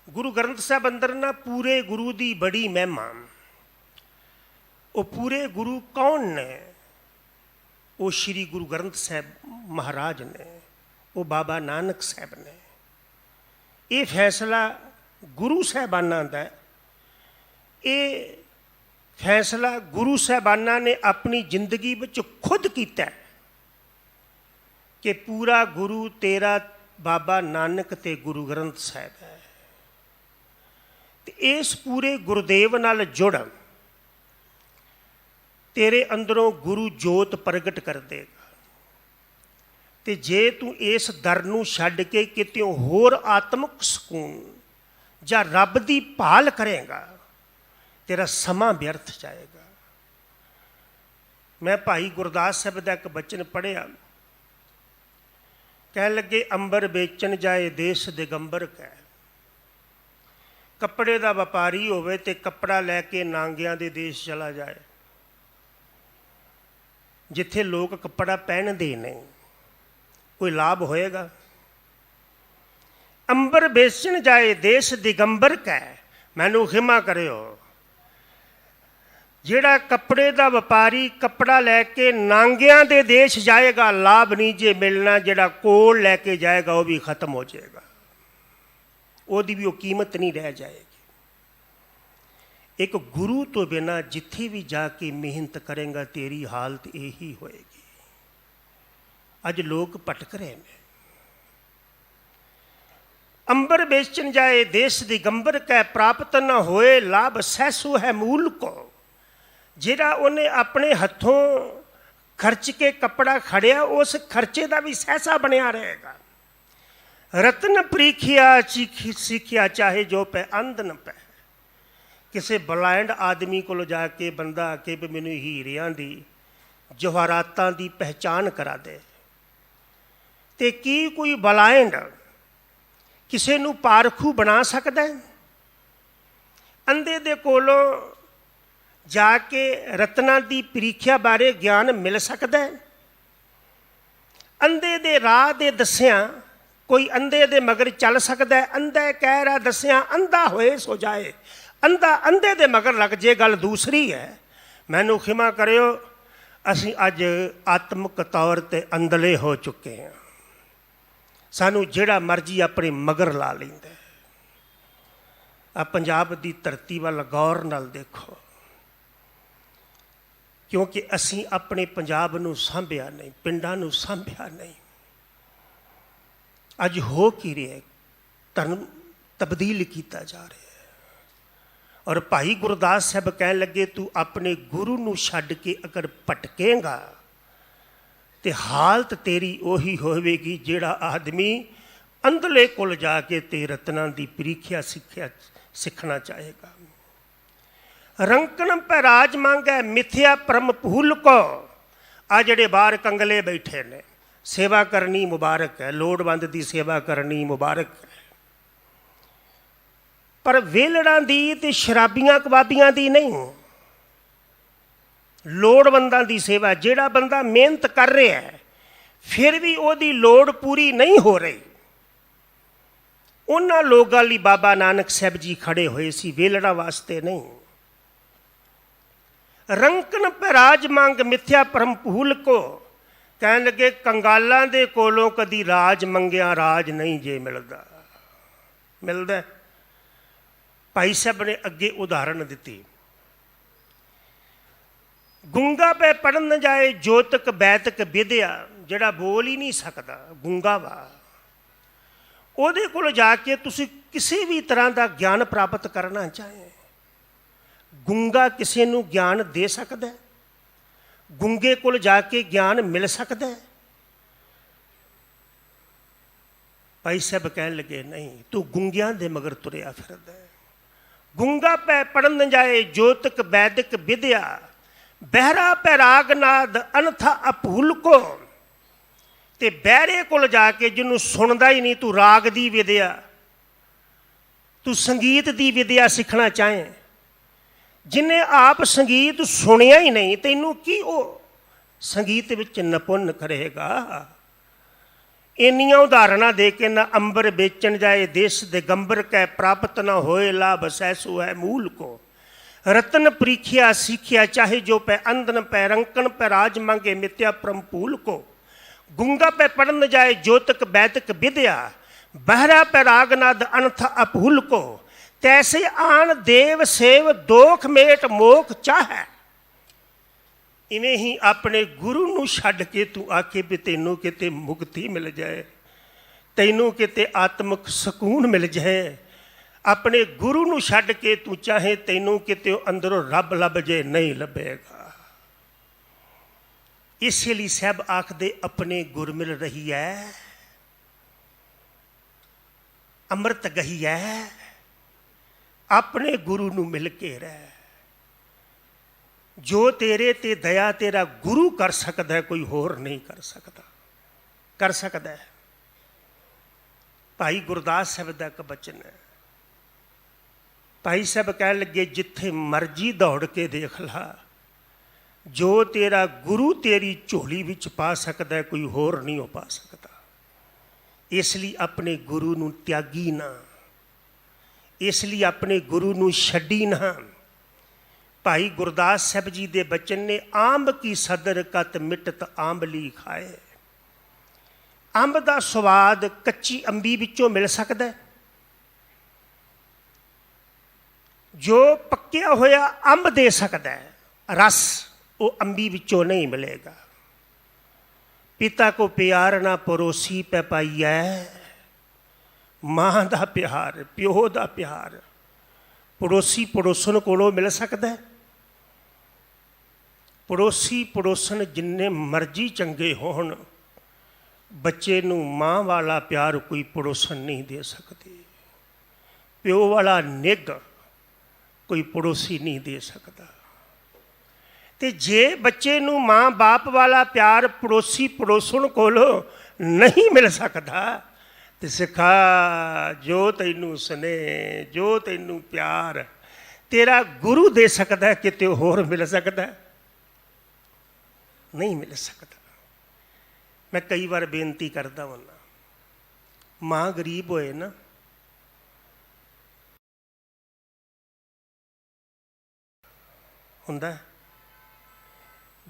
ਗੁਰੂ ਗ੍ਰੰਥ ਸਾਹਿਬ ਅੰਦਰ ਨਾ ਪੂਰੇ ਗੁਰੂ ਦੀ ਬੜੀ ਮਹਿਮਾ। ਉਹ ਪੂਰੇ ਗੁਰੂ ਕੌਣ ਨੇ? ਉਹ ਸ਼੍ਰੀ ਗੁਰੂ ਗ੍ਰੰਥ ਸਾਹਿਬ ਮਹਾਰਾਜ ਨੇ, ਉਹ ਬਾਬਾ ਨਾਨਕ ਸਾਹਿਬ ਨੇ। ਇਹ ਫੈਸਲਾ ਗੁਰੂ ਸਾਹਿਬਾਨਾਂ ਦਾ, ਇਹ ਫੈਸਲਾ ਗੁਰੂ ਸਾਹਿਬਾਨਾਂ ਨੇ ਆਪਣੀ ਜ਼ਿੰਦਗੀ ਵਿੱਚ ਖੁਦ ਕੀਤਾ ਕਿ ਪੂਰਾ ਗੁਰੂ ਤੇਰਾ ਬਾਬਾ ਨਾਨਕ ਤੇ ਗੁਰੂ ਗ੍ਰੰਥ ਸਾਹਿਬ ਹੈ। ਤੇ ਇਸ ਪੂਰੇ ਗੁਰਦੇਵ ਨਾਲ ਜੁੜ, ਤੇਰੇ ਅੰਦਰੋਂ ਗੁਰੂ ਜੋਤ ਪ੍ਰਗਟ ਕਰ ਦੇਗਾ। ਤੇ ਜੇ ਤੂੰ ਇਸ ਦਰ ਨੂੰ ਛੱਡ ਕੇ ਕਿਤੇ ਹੋਰ ਆਤਮਿਕ ਸਕੂਨ ਜਾਂ ਰੱਬ ਦੀ ਭਾਲ ਕਰੇਗਾ, ਤੇਰਾ ਸਮਾਂ ਵਿਅਰਥ ਜਾਏਗਾ। ਮੈਂ ਭਾਈ ਗੁਰਦਾਸ ਸਾਹਿਬ ਦਾ ਇੱਕ ਬਚਨ ਪੜ੍ਹਿਆ, ਕਹਿਣ ਲੱਗੇ ਅੰਬਰ ਵੇਚਣ ਜਾਏ ਦੇਸ਼ ਦਿਗੰਬਰ ਕਹਿ। ਕੱਪੜੇ ਦਾ ਵਪਾਰੀ ਹੋਵੇ ਤੇ ਕੱਪੜਾ ਲੈ ਕੇ ਨਾਂਗਿਆਂ ਦੇ ਦੇਸ਼ ਚਲਾ ਜਾਏ, ਜਿੱਥੇ ਲੋਕ ਕੱਪੜਾ ਪਹਿਨਦੇ ਨੇ, ਕੋਈ ਲਾਭ ਹੋਏਗਾ? ਅੰਬਰ ਵੇਚਣ ਜਾਏ ਦੇਸ਼ ਦਿਗੰਬਰ ਕਹਿ। ਮੈਨੂੰ ਖਿਮਾ ਕਰਿਓ, ਜਿਹੜਾ ਕੱਪੜੇ ਦਾ ਵਪਾਰੀ ਕੱਪੜਾ ਲੈ ਕੇ ਨਾਂਗਿਆਂ ਦੇ ਦੇਸ਼ ਜਾਏਗਾ, ਲਾਭ ਨਹੀਂ ਜੇ ਮਿਲਣਾ। ਜਿਹੜਾ ਕੋਲ ਲੈ ਕੇ ਜਾਏਗਾ ਉਹ ਵੀ ਖਤਮ ਹੋ ਜਾਏਗਾ, ਉਹਦੀ ਵੀ ਉਹ ਕੀਮਤ ਨਹੀਂ ਰਹਿ ਜਾਏਗੀ। ਇੱਕ ਗੁਰੂ ਤੋਂ ਬਿਨਾਂ ਜਿੱਥੇ ਵੀ ਜਾ ਕੇ ਮਿਹਨਤ ਕਰੇਗਾ, ਤੇਰੀ ਹਾਲਤ ਇਹੀ ਹੋਏਗੀ। ਅੱਜ ਲੋਕ ਭਟਕ ਰਹੇ ਨੇ। ਅੰਬਰ ਵੇਚਣ ਜਾਏ ਦੇਸ਼ ਦਿਗੰਬਰ ਕਹਿ, ਪ੍ਰਾਪਤ ਨਾ ਹੋਏ ਲਾਭ ਸਹਿਸੂ ਹੈ ਮੂਲ ਕੋ। ਜਿਹੜਾ ਉਹਨੇ ਆਪਣੇ ਹੱਥੋਂ ਖਰਚ ਕੇ ਕੱਪੜਾ ਖੜਿਆ, ਉਸ ਖਰਚੇ ਦਾ ਵੀ ਸਹਿਸਾ ਬਣਿਆ ਰਹੇਗਾ। ਰਤਨ ਪ੍ਰੀਖਿਆ ਸਿੱਖਿਆ ਚਾਹੇ ਜੋ ਪੈ ਅੰਧ ਨ ਪੈ। ਕਿਸੇ ਬਲਾਇੰਡ ਆਦਮੀ ਕੋਲ ਜਾ ਕੇ ਬੰਦਾ ਆ ਕੇ ਵੀ ਮੈਨੂੰ ਹੀਰਿਆਂ ਦੀ ਜਵਾਹਰਾਤਾਂ ਦੀ ਪਹਿਚਾਣ ਕਰਾ ਦੇ, ਤੇ ਕੀ ਕੋਈ ਬਲਾਇੰਡ ਕਿਸੇ ਨੂੰ ਪਾਰਖੂ ਬਣਾ ਸਕਦਾ? ਅੰਧੇ ਦੇ ਕੋਲੋਂ ਜਾ ਕੇ ਰਤਨਾਂ ਦੀ ਪ੍ਰੀਖਿਆ ਬਾਰੇ ਗਿਆਨ ਮਿਲ ਸਕਦਾ? ਅੰਧੇ ਦੇ ਰਾਹ ਦੇ ਦੱਸਿਆਂ ਕੋਈ ਅੰਧੇ ਦੇ ਮਗਰ ਚੱਲ ਸਕਦਾ? ਅੰਧਾ ਕਹਿ ਰਿਹਾ ਦੱਸਿਆਂ ਅੰਧਾ ਹੋਏ ਸੋ ਜਾਏ। ਅੰਧਾ ਅੰਧੇ ਦੇ ਮਗਰ ਲੱਗ ਜੇ, ਗੱਲ ਦੂਸਰੀ ਹੈ। ਮੈਨੂੰ ਖਿਮਾ ਕਰਿਓ, ਅਸੀਂ ਅੱਜ ਆਤਮਿਕ ਤੌਰ 'ਤੇ ਅੰਧਲੇ ਹੋ ਚੁੱਕੇ ਹਾਂ। ਸਾਨੂੰ ਜਿਹੜਾ ਮਰਜ਼ੀ ਆਪਣੇ ਮਗਰ ਲਾ ਲੈਂਦਾ। ਆ ਪੰਜਾਬ ਦੀ ਧਰਤੀ ਵੱਲ ਗੌਰ ਨਾਲ ਦੇਖੋ, ਕਿਉਂਕਿ ਅਸੀਂ ਆਪਣੇ ਪੰਜਾਬ ਨੂੰ ਸਾਂਭਿਆ ਨਹੀਂ, ਪਿੰਡਾਂ ਨੂੰ ਸਾਂਭਿਆ ਨਹੀਂ। ਅੱਜ ਹੋ ਕੀ ਰਿਹਾ? ਧਰਮ ਤਬਦੀਲ ਕੀਤਾ ਜਾ ਰਿਹਾ ਹੈ। और भाई गुरदास साहब कह लगे तू अपने गुरु नूं छड्ड के अगर भटकेगा तो हालत तेरी उही होवेगी जिहड़ा आदमी अंदरले कोल जाके ते रत्नां दी प्रीखिया सिखना चाहेगा। रंकन पै राज मांगै मिथ्या परम भूल को। आ जिहड़े बाहर कंगले बैठे ने, सेवा करनी मुबारक है, लोड़वंद की सेवा करनी मुबारक है, पर वेलड़ां दी ते शराबियां कबाबियां दी नहीं। लोड़वंदां दी सेवा, जिहड़ा बंदा मेहनत कर रहा है फिर भी उसकी लोड़ पूरी नहीं हो रही, उन्हां लोगां लई बाबा नानक साहब जी खड़े हुए सी, वेलड़ा वास्ते नहीं। रंकन पै राज मंग मिथ्या परम भूल को। कह लगे कंगालां दे कोलों कदी राज मंगिया राज नहीं जे मिलदा। मिलदा भाई साहब ने अगे उदाहरण दी, गूंगा पे पढ़न जाए जोतक बैतक विद्या। जिहड़ा बोल ही नहीं सकता, गूंगा वा, ਉਹਦੇ ਕੋਲ ਜਾ ਕੇ ਤੁਸੀਂ ਕਿਸੇ ਵੀ ਤਰ੍ਹਾਂ ਦਾ ਗਿਆਨ ਪ੍ਰਾਪਤ ਕਰਨਾ ਚਾਹੇ, ਗੂੰਗਾ ਕਿਸੇ ਨੂੰ ਗਿਆਨ ਦੇ ਸਕਦਾ? ਗੂੰਗੇ ਕੋਲ ਜਾ ਕੇ ਗਿਆਨ ਮਿਲ ਸਕਦਾ? ਭਾਈ ਸਾਹਿਬ ਕਹਿਣ ਲੱਗੇ ਨਹੀਂ, ਤੂੰ ਗੂੰਗਿਆਂ ਦੇ ਮਗਰ ਤੁਰਿਆ ਫਿਰਦਾ। ਗੂੰਗਾ ਪੈ ਪੜਨ ਜਾਏ ਜੋਤਕ ਵੈਦਿਕ ਵਿਦਿਆ, ਬਹਿਰਾ ਪੈ ਰਾਗਨਾਦ ਅਨਥਾ ਅਭੂਲ ਕੋ। ਤੇ ਬਹਿਰੇ ਕੋਲ ਜਾ ਕੇ ਜਿਹਨੂੰ ਸੁਣਦਾ ਹੀ ਨਹੀਂ, ਤੂੰ ਰਾਗ ਦੀ ਵਿਦਿਆ, ਤੂੰ ਸੰਗੀਤ ਦੀ ਵਿਦਿਆ ਸਿੱਖਣਾ ਚਾਹੇ, ਜਿਹਨੇ ਆਪ ਸੰਗੀਤ ਸੁਣਿਆ ਹੀ ਨਹੀਂ, ਤੈਨੂੰ ਕੀ ਉਹ ਸੰਗੀਤ ਵਿੱਚ ਨਿਪੁੰਨ ਕਰੇਗਾ? ਇੰਨੀਆਂ ਉਦਾਹਰਨਾਂ ਦੇ ਕੇ ਨਾ ਅੰਬਰ ਵੇਚਣ ਜਾਏ ਦੇਸ਼ ਦਿਗੰਬਰ ਕੈ, ਪ੍ਰਾਪਤ ਨਾ ਹੋਏ ਲਾਭ ਸੈਸੂ ਹੈ ਮੂਲ ਕੋ। रतन परीखिया सीखिया चाहे जो पै अंधन पै, रंकन पै राज मांगे मिथ्या परम भूल को। गूंगा पै पढ़न जाए जोतक वैतक विद्या, बहरा पै रागनाद अनथ अभूल को। तैसे आन देव सेव दोख मेट मोख चाहे। इवें ही अपने गुरु नूं छड्ड के तू आके भी तैनूं किते मुक्ति मिल जाए, तैनूं किते आत्मक सकून मिल जाए। अपने गुरु नूं छड्ड के तू चाहे तैनूं किते अंदरों रब लभ जे, नहीं लभेगा। इसलिए साहब आखदे अपने गुर मिल रही है, अमृत गही है, अपने गुरु नूं मिल के रह। जो तेरे ते दया तेरा गुरु कर सकता है, कोई होर नहीं कर सकता। कर सकता है। भाई गुरदास साहब का एक बचन है, भाई साहब कह लगे जिथे मर्जी दौड़ के देख ला, जो तेरा गुरु तेरी झोली विच पा सकता है, कोई होर नहीं हो पा सकता। इसलिए अपने गुरु नूं त्यागी ना, इसलिए अपने गुरु नूं छड्डी ना। भाई गुरदास साहब जी दे बचन ने, आंब की सदर कत मिटत आंबली खाए। अंब का स्वाद कच्ची अंबी विचों मिल सकता है, जो पक्या होया अंब दे सकता है, रस वो अंबी विचों नहीं मिलेगा। पिता को प्यार ना पड़ोसी पे पाइया, मां का प्यार प्यो का प्यार पड़ोसी पड़ोसन कोलों मिल सकता है। पड़ोसी पड़ोसन जिन्ने मर्जी चंगे होण, बच्चे नूं मां वाला प्यार कोई पड़ोसन नहीं दे सकते। प्यो वाला निग कोई पड़ोसी नहीं दे सकता। ते जे बच्चे नूं माँ बाप वाला प्यार पड़ोसी पड़ोसन कोलों नहीं मिल सकता, तो सिखा जो तैनूं स्नेह, जो तैनूं प्यार तेरा गुरु दे सकता है, किते होर मिल सकता है? नहीं मिल सकता। मैं कई बार बेनती करता हूँ, माँ गरीब होए ना, हुंदा है,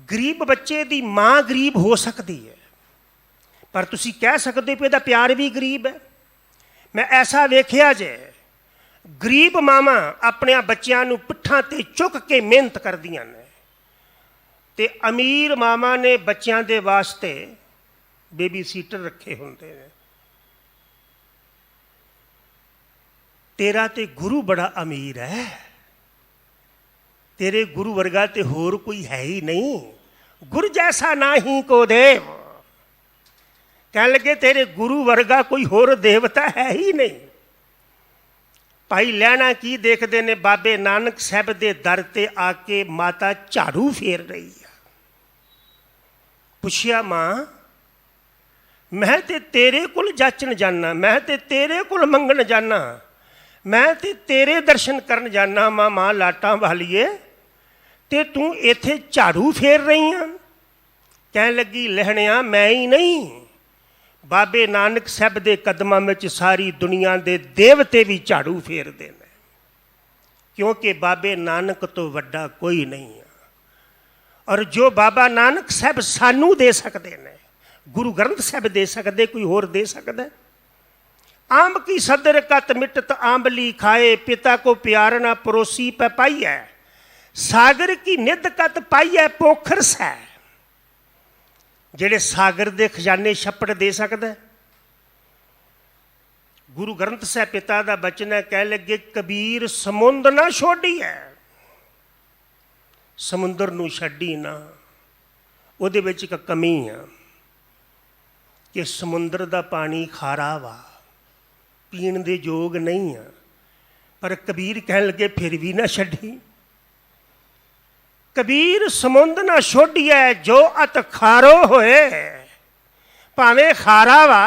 गरीब बच्चे दी मां गरीब हो सकती है, पर तुसी कह सकते हो इहदा प्यार भी गरीब है। मैं ऐसा वेखिया जे गरीब मावां अपने बच्चों नूं पिट्ठां ते चुक के मेहनत करदियां ने, ते अमीर मावां ने बच्चों दे वास्ते बेबी सीटर रखे हुंदे ने। तेरा ते गुरु बड़ा अमीर है, तेरे गुरु वर्गा ते होर कोई है ही नहीं, गुर जैसा ना ही को देव। कह लगे तेरे गुरु वर्गा कोई होर देवता है ही नहीं। भाई लैना की देखते ने, बाबे नानक साहब के दर ते आके माता झाड़ू फेर रही है। पुछया मां, मैं ते तेरे कोल जाचन जाना, मैं ते तेरे कोल मंगन जाना, मैं ते तेरे दर्शन करन जाना मां, मां लाटां वालीए, ते तू इत्थे झाड़ू फेर रही हैं। कह लगी लहणिया मैं ही नहीं, बाबे नानक साहब के कदमां में सारी दुनिया के देवते भी झाड़ू फेरते हैं, क्योंकि बाबे नानक तो वड्डा कोई नहीं है। और जो बाबा नानक साहब सानू दे सकते हैं, गुरु ग्रंथ साहब दे सकते, कोई होर दे सकता? आंब की सदर कत मिटत आंबली खाए, पिता को प्यार ना परोसी पे पाई है, सागर की निध कत पाई है पोखर सै। जेड़े सागर दे खजाने छप्पड़ दे सकता? गुरु ग्रंथ साहब पिता का बचन है, कह लगे कबीर समुंद ना छोड़ी है, समुंदर नूं छड्डी ना। उहदे विच एक कमी है कि समुंदर का पानी खारा वा, पीण दे योग नहीं है, पर कबीर कह लगे फिर भी ना छड्डी। कबीर समुंद ना छोड़िए जो अत खारो होए, भावें खारा वा,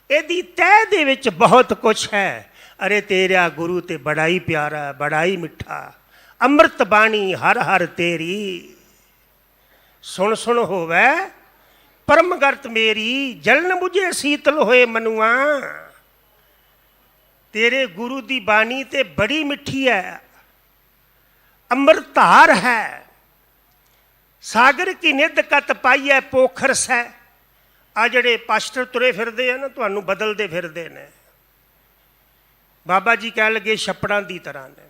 इहदी तह दे विच बहुत कुछ है। अरे तेरा गुरु ते बड़ा ही प्यारा, बड़ा ही मिठा, अमृत बाणी हर हर तेरी, सुन सुन होवे परम गरत मेरी, जलन मुझे शीतल होए मनुआ। तेरे गुरु की बाणी ते बड़ी मिठी है, अमृतधार है, सागर की निध कत पाई है पोखर सै। आ जड़े पास्टर तुरे फिरदे हैं ना, तुहानू बदलते फिरदे ने। बाबा जी कह लगे छप्पड़ां दी तरह ने,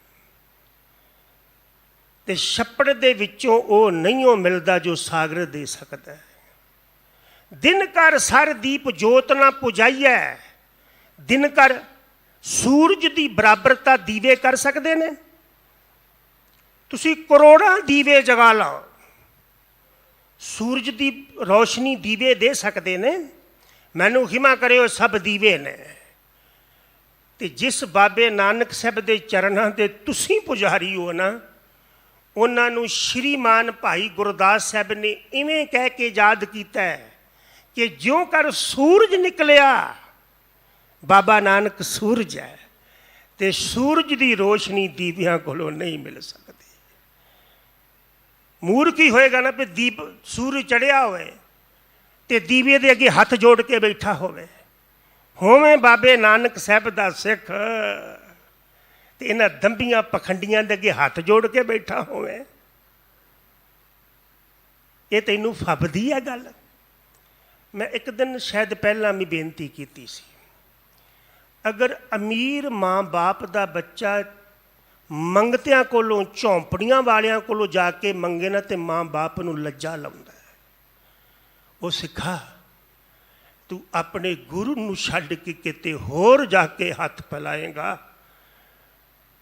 ते छप्पड़ दे विचों वो नहीं हो मिलता जो सागर दे सकता है। दिन कर सर दीप जोत ना पुजाइए, दिन कर सूरज की बराबरता दीवे कर सकते ने? तुसी करोड़ां दीवे जगा लो, सूरज की रोशनी दीवे दे सकते ने? मैनू खिमा करो सब दीवे ने। ते जिस बाबे नानक साहब के चरणों के तुसी पुजारी हो ना, उन्होंने श्रीमान भाई गुरदास साहब ने इवें कह के याद किया है कि ज्यों कर सूरज निकलिया, बाबा नानक सूरज है, तो सूरज की रोशनी दीवियां कोलों नहीं मिल सकती। मूर्ख ही होएगा ना, भी दीप सूरज चढ़िया होए ते दीवे दे अगे हथ जोड़ के बैठा होवे बाबे नानक साहब का सिख, तो इन्हां दंभियां पखंडियां दे अगे हथ जोड़ के बैठा होवे, ये तैनूं फबदी है गल। मैं एक दिन शायद पहला भी बेनती की सी, अगर अमीर माँ बाप का बच्चा मंगतियां कोलों झोंपड़ियां वालियां कोलों जाके मंगे ना, तो माँ बाप नूं लज्जा लाउंदा है। वो सिखा तू अपने गुरु नूं छड्ड के किते होर जाके हथ फैलाएगा,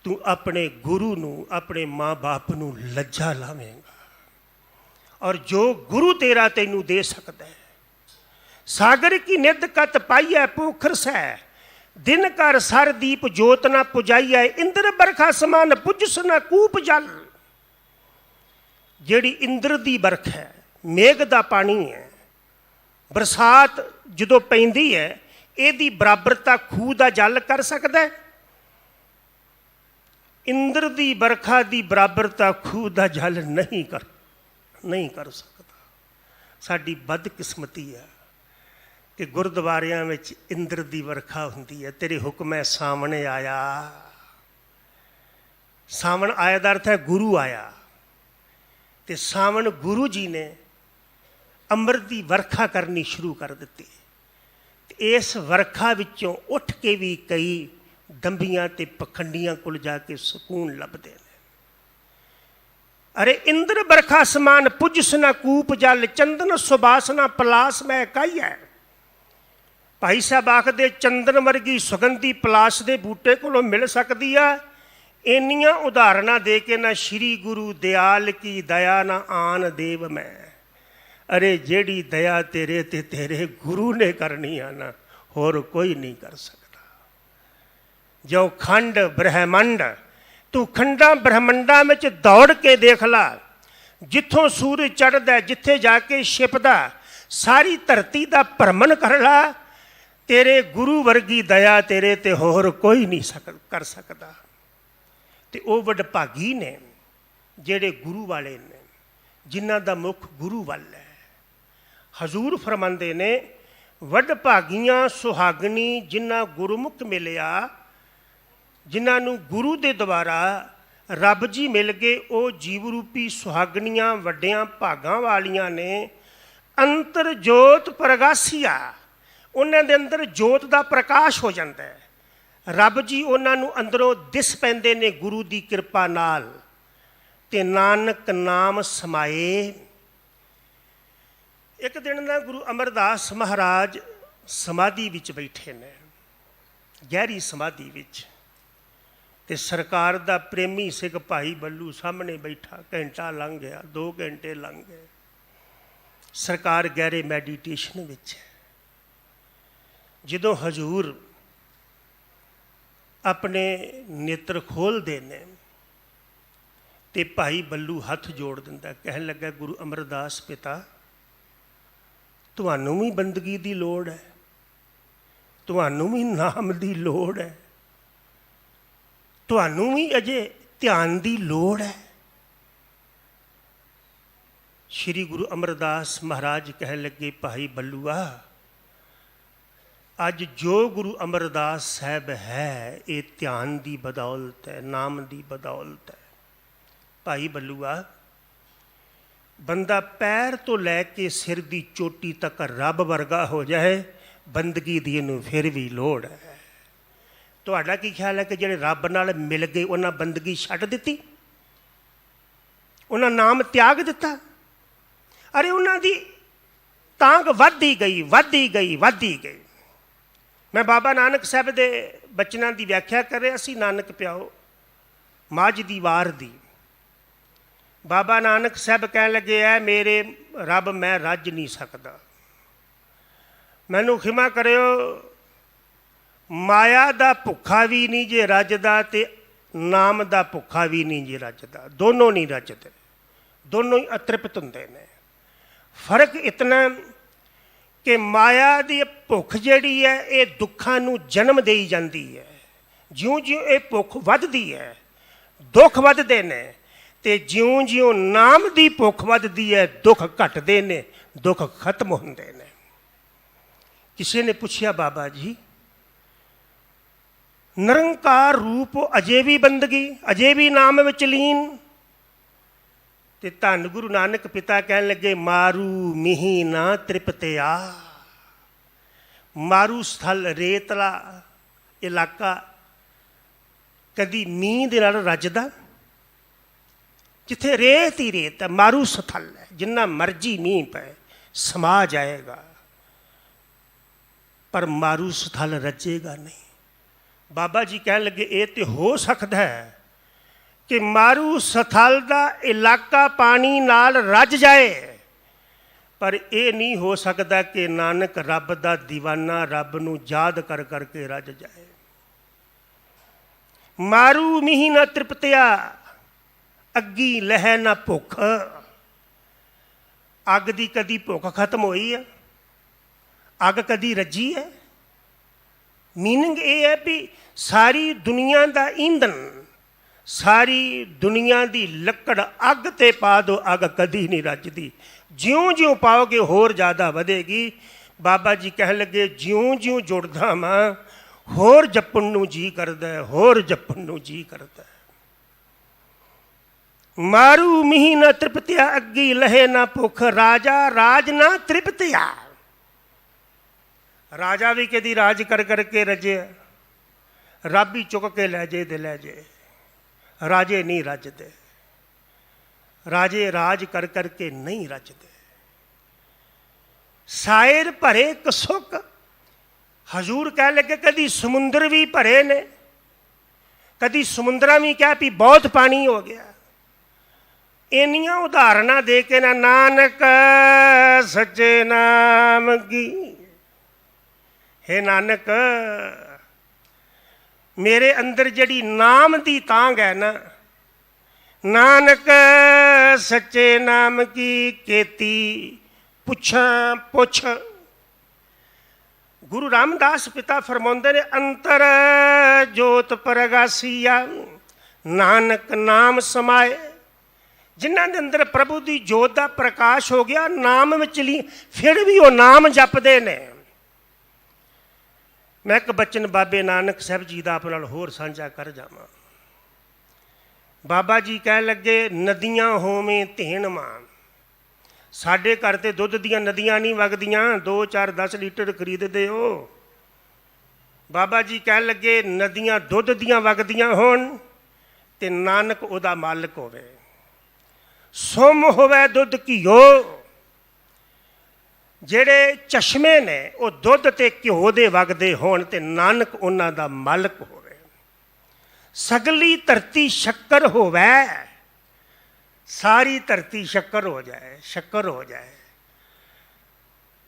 तू अपने गुरु नूं, अपने माँ बाप नूं लज्जा लावेगा। और जो गुरु तेरा तैनूं दे सकता है, सागर की निध कत पाई है पोखर सै, दिन कर सर दीप जोत ना पुजाई है, इंद्र बरखा समान पुजस ना कूप जल। जिहड़ी इंद्र दी बरख है, मेघ दा पानी है, बरसात जदों पैंदी है, इहदी बराबरता खूह दा जल कर सकदा है? इंद्र दी बरखा दी बराबरता खूह दा जल नहीं कर सकता। साडी बदकिस्मती है कि गुरुद्वारियां विच इंद्र दी वर्खा हुंदी है। तेरे हुक्म है सावण आया, सावण आया दा अर्थ है गुरु आया, ते सावण गुरु जी ने अमृत की वर्खा करनी शुरू कर दी। इस वर्खा विचों उठ के भी कई दंभियां ते पखंडियां कोल जाके सुकून लभदे ने। अरे इंद्र बरखा समान पुजस ना कूप जल, चंदन सुबासना पलास मैं काई है। भाई साहब आखदे चंदन वर्गी सुगंधी पलास के बूटे को मिल सकती है, ਇੰਨੀਆਂ ਉਦਾਹਰਨਾਂ ਦੇ ਕੇ ਨਾ ਸ਼੍ਰੀ ਗੁਰੂ ਦਿਆਲ ਕੀ ਦਇਆ ਨਾ ਆਨ ਦੇਵ ਮੈਂ, ਅਰੇ ਜਿਹੜੀ ਦਇਆ ਤੇਰੇ ਤੇ ਤੇਰੇ ਗੁਰੂ ਨੇ ਕਰਨੀ ਆ ਨਾ, ਹੋਰ ਕੋਈ ਨਹੀਂ ਕਰ ਸਕਦਾ। ਜੋ ਖੰਡ ਬ੍ਰਹਿਮੰਡ, ਤੂੰ ਖੰਡਾਂ ਬ੍ਰਹਮੰਡਾਂ ਵਿੱਚ ਦੌੜ ਕੇ ਦੇਖ ਲਾ, ਜਿੱਥੋਂ ਸੂਰਜ ਚੜ੍ਹਦਾ ਜਿੱਥੇ ਜਾ ਕੇ ਛਿਪਦਾ, ਸਾਰੀ ਧਰਤੀ ਦਾ ਭਰਮਣ ਕਰ ਲਾ, ਤੇਰੇ ਗੁਰੂ ਵਰਗੀ ਦਇਆ ਤੇਰੇ ਤੇ ਹੋਰ ਕੋਈ ਨਹੀਂ ਕਰ ਸਕਦਾ। ਤੇ ਉਹ ਵਡਭਾਗੀ ਨੇ ਜਿਹੜੇ ਗੁਰੂ ਵਾਲੇ ਨੇ, ਜਿਨ੍ਹਾਂ ਦਾ ਮੁੱਖ ਗੁਰੂ ਵੱਲ ਹੈ। ਹਜ਼ੂਰ ਫਰਮਾਉਂਦੇ ਨੇ, ਵਡਭਾਗੀਆਂ ਸੁਹਾਗਣੀ ਜਿਨ੍ਹਾਂ ਗੁਰਮੁਖ ਮਿਲਿਆ, ਜਿਨ੍ਹਾਂ ਨੂੰ ਗੁਰੂ ਦੇ ਦੁਆਰਾ ਰੱਬ ਜੀ ਮਿਲ ਗਏ, ਉਹ ਜੀਵ ਰੂਪੀ ਸੁਹਾਗਣੀਆਂ ਵੱਡਿਆਂ ਭਾਗਾਂ ਵਾਲੀਆਂ ਨੇ। ਅੰਤਰ ਜੋਤ ਪ੍ਰਗਾਸੀਆ, ਉਹਨਾਂ ਦੇ ਅੰਦਰ ਜੋਤ ਦਾ ਪ੍ਰਕਾਸ਼ ਹੋ ਜਾਂਦਾ ਹੈ। ਰੱਬ ਜੀ ਉਹਨਾਂ ਨੂੰ ਅੰਦਰੋਂ ਦਿਸ ਪੈਂਦੇ ਨੇ ਗੁਰੂ ਦੀ ਕਿਰਪਾ ਨਾਲ, ਤੇ ਨਾਨਕ ਨਾਮ ਸਮਾਏ। ਇੱਕ ਦਿਨ ਦਾ ਗੁਰੂ ਅਮਰਦਾਸ ਮਹਾਰਾਜ ਸਮਾਧੀ ਵਿੱਚ ਬੈਠੇ ਨੇ, ਗਹਿਰੀ ਸਮਾਧੀ ਵਿੱਚ, ਤੇ ਸਰਕਾਰ ਦਾ ਪ੍ਰੇਮੀ ਸਿੱਖ ਭਾਈ ਬੱਲੂ ਸਾਹਮਣੇ ਬੈਠਾ। ਘੰਟਾ ਲੰਘ ਗਿਆ, 2 ਘੰਟੇ ਲੰਘ ਗਏ, ਸਰਕਾਰ ਗਹਿਰੇ ਮੈਡੀਟੇਸ਼ਨ ਵਿੱਚ। ਜਦੋਂ ਹਜ਼ੂਰ ਆਪਣੇ ਨੇਤਰ ਖੋਲ੍ਹਦੇ ਨੇ ਤੇ ਭਾਈ ਬੱਲੂ ਹੱਥ ਜੋੜ ਦਿੰਦਾ, ਕਹਿਣ ਲੱਗਾ, ਗੁਰੂ ਅਮਰਦਾਸ ਪਿਤਾ, ਤੁਹਾਨੂੰ ਵੀ ਬੰਦਗੀ ਦੀ ਲੋੜ ਹੈ, ਤੁਹਾਨੂੰ ਵੀ ਨਾਮ ਦੀ ਲੋੜ ਹੈ, ਤੁਹਾਨੂੰ ਵੀ ਅਜੇ ਧਿਆਨ ਦੀ ਲੋੜ ਹੈ। ਸ਼੍ਰੀ ਗੁਰੂ ਅਮਰਦਾਸ ਮਹਾਰਾਜ ਕਹਿਣ ਲੱਗੇ, ਭਾਈ ਬੱਲੂਆ, ਅੱਜ ਜੋ ਗੁਰੂ ਅਮਰਦਾਸ ਸਾਹਿਬ ਹੈ, ਇਹ ਧਿਆਨ ਦੀ ਬਦੌਲਤ ਹੈ, ਨਾਮ ਦੀ ਬਦੌਲਤ ਹੈ। ਭਾਈ ਬੱਲੂਆ, ਬੰਦਾ ਪੈਰ ਤੋਂ ਲੈ ਕੇ ਸਿਰ ਦੀ ਚੋਟੀ ਤੱਕ ਰੱਬ ਵਰਗਾ ਹੋ ਜਾਏ, ਬੰਦਗੀ ਦੀ ਇਹਨੂੰ ਫਿਰ ਵੀ ਲੋੜ ਹੈ। ਤੁਹਾਡਾ ਕੀ ਖਿਆਲ ਹੈ ਕਿ ਜਿਹੜੇ ਰੱਬ ਨਾਲ ਮਿਲ ਗਏ, ਉਹਨਾਂ ਬੰਦਗੀ ਛੱਡ ਦਿੱਤੀ, ਉਹਨਾਂ ਨਾਮ ਤਿਆਗ ਦਿੱਤਾ? ਅਰੇ ਉਹਨਾਂ ਦੀ ਤਾਂਘ ਵੱਧਦੀ ਗਈ, ਵੱਧਦੀ ਗਈ, ਵੱਧਦੀ ਗਈ। ਮੈਂ ਬਾਬਾ ਨਾਨਕ ਸਾਹਿਬ ਦੇ ਬਚਨਾਂ ਦੀ ਵਿਆਖਿਆ ਕਰ ਰਿਹਾ ਸੀ, ਨਾਨਕ ਪਿਆਓ ਮੱਝ ਦੀ ਵਾਰ ਦੀ। ਬਾਬਾ ਨਾਨਕ ਸਾਹਿਬ ਕਹਿਣ ਲੱਗੇ, ਐ ਮੇਰੇ ਰੱਬ, ਮੈਂ ਰੱਜ ਨਹੀਂ ਸਕਦਾ, ਮੈਨੂੰ ਖਿਮਾ ਕਰਿਓ, ਮਾਇਆ ਦਾ ਭੁੱਖਾ ਵੀ ਨਹੀਂ ਜੇ ਰੱਜਦਾ, ਤੇ ਨਾਮ ਦਾ ਭੁੱਖਾ ਵੀ ਨਹੀਂ ਜੇ ਰੱਜਦਾ। ਦੋਨੋਂ ਨਹੀਂ ਰੱਜਦੇ, ਦੋਨੋਂ ਹੀ ਅਤ੍ਰਿਪਤ ਹੁੰਦੇ ਨੇ। ਫਰਕ ਇਤਨਾ ਕਿ ਮਾਇਆ ਦੀ ਭੁੱਖ ਜਿਹੜੀ ਹੈ, ਇਹ ਦੁੱਖਾਂ ਨੂੰ ਜਨਮ ਦੇਈ ਜਾਂਦੀ ਹੈ। ਜਿਉਂ ਜਿਉਂ ਇਹ ਭੁੱਖ ਵੱਧਦੀ ਹੈ, ਦੁੱਖ ਵੱਧਦੇ ਨੇ, ਤੇ ਜਿਉਂ ਜਿਉਂ ਨਾਮ ਦੀ ਭੁੱਖ ਵੱਧਦੀ ਹੈ, ਦੁੱਖ ਘਟਦੇ ਨੇ, ਦੁੱਖ ਖਤਮ ਹੁੰਦੇ ਨੇ। ਕਿਸੇ ਨੇ ਪੁੱਛਿਆ, ਬਾਬਾ ਜੀ, ਨਿਰੰਕਾਰ ਰੂਪ ਅਜੇ ਵੀ ਬੰਦਗੀ, ਅਜੇ ਵੀ ਨਾਮ ਵਿੱਚ ਲੀਨ? ਤੇ ਧੰਨ ਗੁਰੂ ਨਾਨਕ ਪਿਤਾ ਕਹਿਣ ਲੱਗੇ, ਮਾਰੂ ਮਿਹੀ ਨਾ ਤ੍ਰਿਪਤਿਆ। ਮਾਰੂ ਸਥਲ, ਰੇਤਲਾ ਇਲਾਕਾ, ਕਦੀ ਮੀਂਹ ਦੇ ਨਾਲ ਰੱਜਦਾ? ਜਿੱਥੇ ਰੇਤ ਹੀ ਰੇਤ ਹੈ, ਮਾਰੂ ਸਥਲ ਹੈ, ਜਿੰਨਾ ਮਰਜ਼ੀ ਮੀਂਹ ਪਏ ਸਮਾ ਜਾਏਗਾ, ਪਰ ਮਾਰੂ ਸਥਲ ਰੱਜੇਗਾ ਨਹੀਂ। ਬਾਬਾ ਜੀ ਕਹਿਣ ਲੱਗੇ, ਇਹ ਤੇ ਹੋ ਸਕਦਾ ਹੈ ਕਿ ਮਾਰੂ ਸਥਲ ਦਾ ਇਲਾਕਾ ਪਾਣੀ ਨਾਲ ਰੱਜ ਜਾਏ, ਪਰ ਇਹ ਨਹੀਂ ਹੋ ਸਕਦਾ ਕਿ ਨਾਨਕ ਰੱਬ ਦਾ ਦੀਵਾਨਾ ਰੱਬ ਨੂੰ ਯਾਦ ਕਰ ਕਰਕੇ ਰੱਜ ਜਾਏ। ਮਾਰੂ ਮੀਂਹ ਨਾ ਤ੍ਰਿਪਤਿਆ, ਅੱਗੀ ਲਹਿ ਨਾ ਭੁੱਖ। ਅੱਗ ਦੀ ਕਦੀ ਭੁੱਖ ਖਤਮ ਹੋਈ ਹੈ? ਅੱਗ ਕਦੀ ਰੱਜੀ ਹੈ? ਮੀਨਿੰਗ ਇਹ ਹੈ ਵੀ ਸਾਰੀ ਦੁਨੀਆ ਦਾ ਈਂਧਨ, ਸਾਰੀ ਦੁਨੀਆ ਦੀ ਲੱਕੜ ਅੱਗ 'ਤੇ ਪਾ ਦਿਓ, ਅੱਗ ਕਦੀ ਨਹੀਂ ਰੱਜਦੀ। ਜਿਉਂ ਜਿਉਂ ਪਾਓਗੇ ਹੋਰ ਜ਼ਿਆਦਾ ਵਧੇਗੀ। ਬਾਬਾ ਜੀ ਕਹਿਣ ਲੱਗੇ, ਜਿਉਂ ਜਿਉਂ ਜੁੜਦਾ ਵਾਂ, ਹੋਰ ਜਪਣ ਨੂੰ ਜੀ ਕਰਦਾ, ਹੋਰ ਜਪਣ ਨੂੰ ਜੀ ਕਰਦਾ। ਮਾਰੂ ਮੀਂਹ ਨਾ ਤ੍ਰਿਪਤਿਆ, ਅੱਗੀ ਲਹੇ ਨਾ ਭੁੱਖ, ਰਾਜਾ ਰਾਜ ਨਾ ਤ੍ਰਿਪਤਿਆ। ਰਾਜਾ ਵੀ ਕਦੀ ਰਾਜ ਕਰ ਕਰਕੇ ਰਜਿਆ, ਰੱਬ ਹੀ ਚੁੱਕ ਕੇ ਲੈ ਜੇ ਤੇ ਲੈ ਜੇ। ਰਾਜੇ ਨਹੀਂ ਰੱਜਦੇ, ਰਾਜੇ ਰਾਜ ਕਰ ਕਰਕੇ ਨਹੀਂ ਰੱਜਦੇ। ਸਾਇਰ ਭਰੇ ਕਸੁਕ, ਹਜ਼ੂਰ ਕਹਿ ਲੱਗੇ, ਕਦੀ ਸਮੁੰਦਰ ਵੀ ਭਰੇ ਨੇ, ਕਦੀ ਸਮੁੰਦਰਾਂ ਵੀ ਕਹਿ ਵੀ ਬਹੁਤ ਪਾਣੀ ਹੋ ਗਿਆ। ਇੰਨੀਆਂ ਉਦਾਹਰਨਾਂ ਦੇ ਕੇ ਨਾ ਨਾਨਕ ਸੱਚੇ ਨਾਮ ਕੀ, ਹੇ ਨਾਨਕ ਮੇਰੇ ਅੰਦਰ ਜਿਹੜੀ ਨਾਮ ਦੀ ਤਾਂਘ ਹੈ ਨਾ, ਨਾਨਕ ਸੱਚੇ ਨਾਮ ਕੀ ਕੀਤੀ ਪੁੱਛਾਂ ਪੁੱਛ। ਗੁਰੂ ਰਾਮਦਾਸ ਪਿਤਾ ਫਰਮਾਉਂਦੇ ਨੇ ਅੰਤਰ ਜੋਤ ਪ੍ਰਗਾਸੀਆ ਨਾਨਕ ਨਾਮ ਸਮਾਏ। ਜਿਨ੍ਹਾਂ ਦੇ ਅੰਦਰ ਪ੍ਰਭੂ ਦੀ ਜੋਤ ਦਾ ਪ੍ਰਕਾਸ਼ ਹੋ ਗਿਆ, ਨਾਮ ਵਿੱਚ ਲਈ, ਫਿਰ ਵੀ ਉਹ ਨਾਮ ਜਪਦੇ ਨੇ। ਮੈਂ ਇੱਕ ਬਚਨ ਬਾਬੇ ਨਾਨਕ ਸਾਹਿਬ ਜੀ ਦਾ ਆਪ ਨਾਲ ਹੋਰ ਸਾਂਝਾ ਕਰ ਜਾਵਾਂ। ਬਾਬਾ ਜੀ ਕਹਿਣ ਲੱਗੇ ਨਦੀਆਂ ਹੋਵੇਂ ਧੇਣ ਮਾਂ। ਸਾਡੇ ਘਰ ਤੇ ਦੁੱਧ ਦੀਆਂ ਨਦੀਆਂ ਨਹੀਂ ਵਗਦੀਆਂ, 2 4 10 ਲੀਟਰ ਖਰੀਦਦੇ ਹੋ। ਬਾਬਾ ਜੀ ਕਹਿਣ ਲੱਗੇ ਨਦੀਆਂ ਦੁੱਧ ਦੀਆਂ ਵਗਦੀਆਂ ਹੋਣ ਤੇ ਨਾਨਕ ਉਹਦਾ ਮਾਲਕ ਹੋਵੇ। ਸੁਮ ਹੋਵੇ ਦੁੱਧ ਘਿਓ। ਜਿਹੜੇ ਚਸ਼ਮੇ ਨੇ ਉਹ ਦੁੱਧ ਤੇ ਘਿਓ ਦੇ ਵਗਦੇ ਹੋਣ ਤੇ ਨਾਨਕ ਉਹਨਾਂ ਦਾ ਮਾਲਕ ਹੋਵੇ। ਸਗਲੀ ਧਰਤੀ ਸ਼ੱਕਰ ਹੋਵੇ, ਸਾਰੀ ਧਰਤੀ ਸ਼ੱਕਰ ਹੋ ਜਾਏ, ਸ਼ੱਕਰ ਹੋ ਜਾਏ।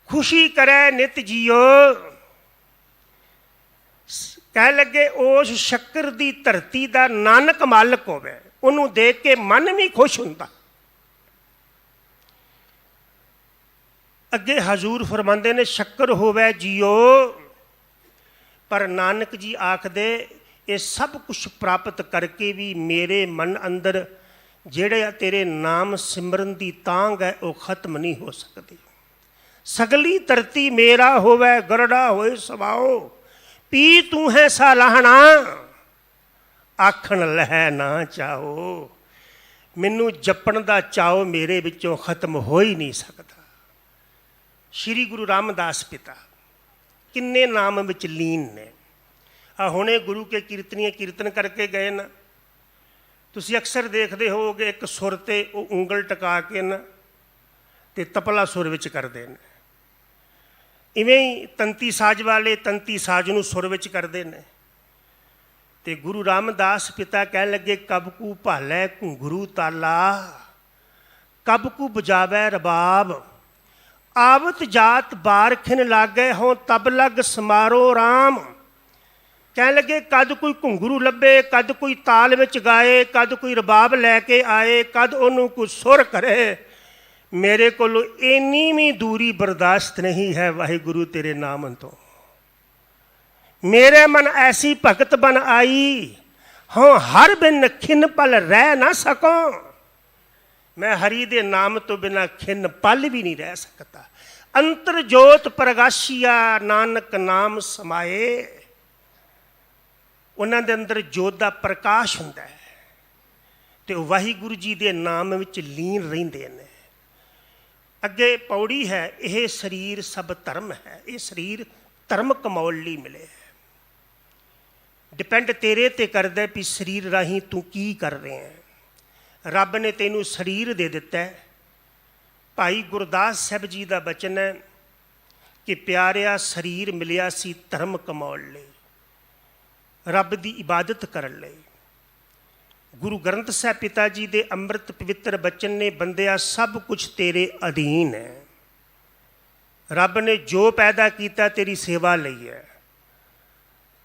ਖੁਸ਼ੀ ਕਰੇ ਨਿਤ ਜੀਓ। ਕਹਿ ਲੱਗੇ ਉਸ ਸ਼ੱਕਰ ਦੀ ਧਰਤੀ ਦਾ ਨਾਨਕ ਮਾਲਕ ਹੋਵੇ, ਉਹਨੂੰ ਦੇਖ ਕੇ ਮਨ ਵੀ ਖੁਸ਼ ਹੁੰਦਾ। ਅੱਗੇ ਹਜ਼ੂਰ ਫਰਮਾਉਂਦੇ ਨੇ ਸ਼ੱਕਰ ਹੋਵੇ ਜੀਓ, ਪਰ ਨਾਨਕ ਜੀ ਆਖਦੇ ਇਹ ਸਭ ਕੁਛ ਪ੍ਰਾਪਤ ਕਰਕੇ ਵੀ ਮੇਰੇ ਮਨ ਅੰਦਰ ਜਿਹੜੇ ਤੇਰੇ ਨਾਮ ਸਿਮਰਨ ਦੀ ਤਾਂਘ ਹੈ ਉਹ ਖਤਮ ਨਹੀਂ ਹੋ ਸਕਦੀ। ਸਗਲੀ ਧਰਤੀ ਮੇਰਾ ਹੋਵੇ ਗਰੜਾ ਹੋਏ ਸਵਾਓ, ਪੀ ਤੂੰ ਹੈ ਸਾਲਾਹਣਾ ਆਖਣ ਲਹਿ ਨਾ ਚਾਹੋ। ਮੈਨੂੰ ਜਪਣ ਦਾ ਚਾਓ ਮੇਰੇ ਵਿੱਚੋਂ ਖਤਮ ਹੋ ਹੀ ਨਹੀਂ ਸਕਦਾ। ਸ਼੍ਰੀ ਗੁਰੂ ਰਾਮਦਾਸ ਪਿਤਾ ਕਿੰਨੇ ਨਾਮ ਵਿੱਚ ਲੀਨ ਨੇ। ਆ ਹੁਣੇ ਗੁਰੂ ਕੇ ਕੀਰਤਨੀਏ ਕੀਰਤਨ ਕਰਕੇ ਗਏ ਨਾ, ਤੁਸੀਂ ਅਕਸਰ ਦੇਖਦੇ ਹੋਵੋਗੇ ਇੱਕ ਸੁਰ 'ਤੇ ਉਹ ਉਂਗਲ ਟਿਕਾ ਕੇ ਨਾ ਅਤੇ ਤਪਲਾ ਸੁਰ ਵਿੱਚ ਕਰਦੇ ਨੇ। ਇਵੇਂ ਹੀ ਤੰਤੀ ਸਾਜ਼ ਵਾਲੇ ਤੰਤੀ ਸਾਜ਼ ਨੂੰ ਸੁਰ ਵਿੱਚ ਕਰਦੇ ਨੇ। ਅਤੇ ਗੁਰੂ ਰਾਮਦਾਸ ਪਿਤਾ ਕਹਿਣ ਲੱਗੇ ਕਬ ਕੂ ਭਾਲੈ ਘੁੰਗਰੂ ਤਾਲਾ, ਕਬ ਕੂ ਬਜਾਵੈ ਰਬਾਬ, ਆਵਤ ਜਾਤ ਬਾਰ ਖਿਨ ਲਾਗੇ ਹੋਂ ਤਬ ਲਗ ਸਮਾਰੋ ਰਾਮ। ਕਹਿਣ ਲੱਗੇ ਕਦ ਕੋਈ ਘੁੰਗਰੂ ਲੱਭੇ, ਕਦ ਕੋਈ ਤਾਲ ਵਿੱਚ ਗਾਏ, ਕਦ ਕੋਈ ਰਬਾਬ ਲੈ ਕੇ ਆਏ, ਕਦ ਉਹਨੂੰ ਕੋਈ ਸੁਰ ਕਰੇ, ਮੇਰੇ ਕੋਲੋਂ ਇੰਨੀ ਵੀ ਦੂਰੀ ਬਰਦਾਸ਼ਤ ਨਹੀਂ ਹੈ ਵਾਹਿਗੁਰੂ ਤੇਰੇ ਨਾਮ ਤੋਂ। ਮੇਰੇ ਮਨ ਐਸੀ ਭਗਤ ਬਨ ਆਈ, ਹਾਂ ਹਰ ਬਿਨ ਖਿਨ ਪਲ ਰਹਿ ਨਾ ਸਕੋ। ਮੈਂ ਹਰੀ ਦੇ ਨਾਮ ਤੋਂ ਬਿਨਾਂ ਖਿਨ ਪਲ ਵੀ ਨਹੀਂ ਰਹਿ ਸਕਦਾ। ਅੰਤਰ ਜੋਤ ਪ੍ਰਗਾਸ਼ੀਆ ਨਾਨਕ ਨਾਮ ਸਮਾਏ। ਉਹਨਾਂ ਦੇ ਅੰਦਰ ਜੋਤ ਦਾ ਪ੍ਰਕਾਸ਼ ਹੁੰਦਾ ਹੈ ਅਤੇ ਉਹ ਵਾਹਿਗੁਰੂ ਜੀ ਦੇ ਨਾਮ ਵਿੱਚ ਲੀਨ ਰਹਿੰਦੇ ਨੇ। ਅੱਗੇ ਪੌੜੀ ਹੈ ਇਹ ਸਰੀਰ ਸਭ ਧਰਮ ਹੈ। ਇਹ ਸਰੀਰ ਧਰਮ ਕਮਾਉਣ ਲਈ ਮਿਲੇ ਹੈ। ਡਿਪੈਂਡ ਤੇਰੇ 'ਤੇ ਕਰਦਾ ਵੀ ਸਰੀਰ ਰਾਹੀਂ ਤੂੰ ਕੀ ਕਰ ਰਿਹਾ ਹੈ। ਰੱਬ ਨੇ ਤੈਨੂੰ ਸਰੀਰ ਦੇ ਦਿੱਤਾ ਹੈ। ਭਾਈ ਗੁਰਦਾਸ ਸਾਹਿਬ ਜੀ ਦਾ ਬਚਨ ਹੈ ਕਿ ਪਿਆਰਿਆ ਸਰੀਰ ਮਿਲਿਆ ਸੀ ਧਰਮ ਕਮਾਉਣ ਲਈ, ਰੱਬ ਦੀ ਇਬਾਦਤ ਕਰਨ ਲਈ। ਗੁਰੂ ਗ੍ਰੰਥ ਸਾਹਿਬ ਪਿਤਾ ਜੀ ਦੇ ਅੰਮ੍ਰਿਤ ਪਵਿੱਤਰ ਬਚਨ ਨੇ ਬੰਦਿਆ ਸਭ ਕੁਝ ਤੇਰੇ ਅਧੀਨ ਹੈ। ਰੱਬ ਨੇ ਜੋ ਪੈਦਾ ਕੀਤਾ ਤੇਰੀ ਸੇਵਾ ਲਈ ਹੈ।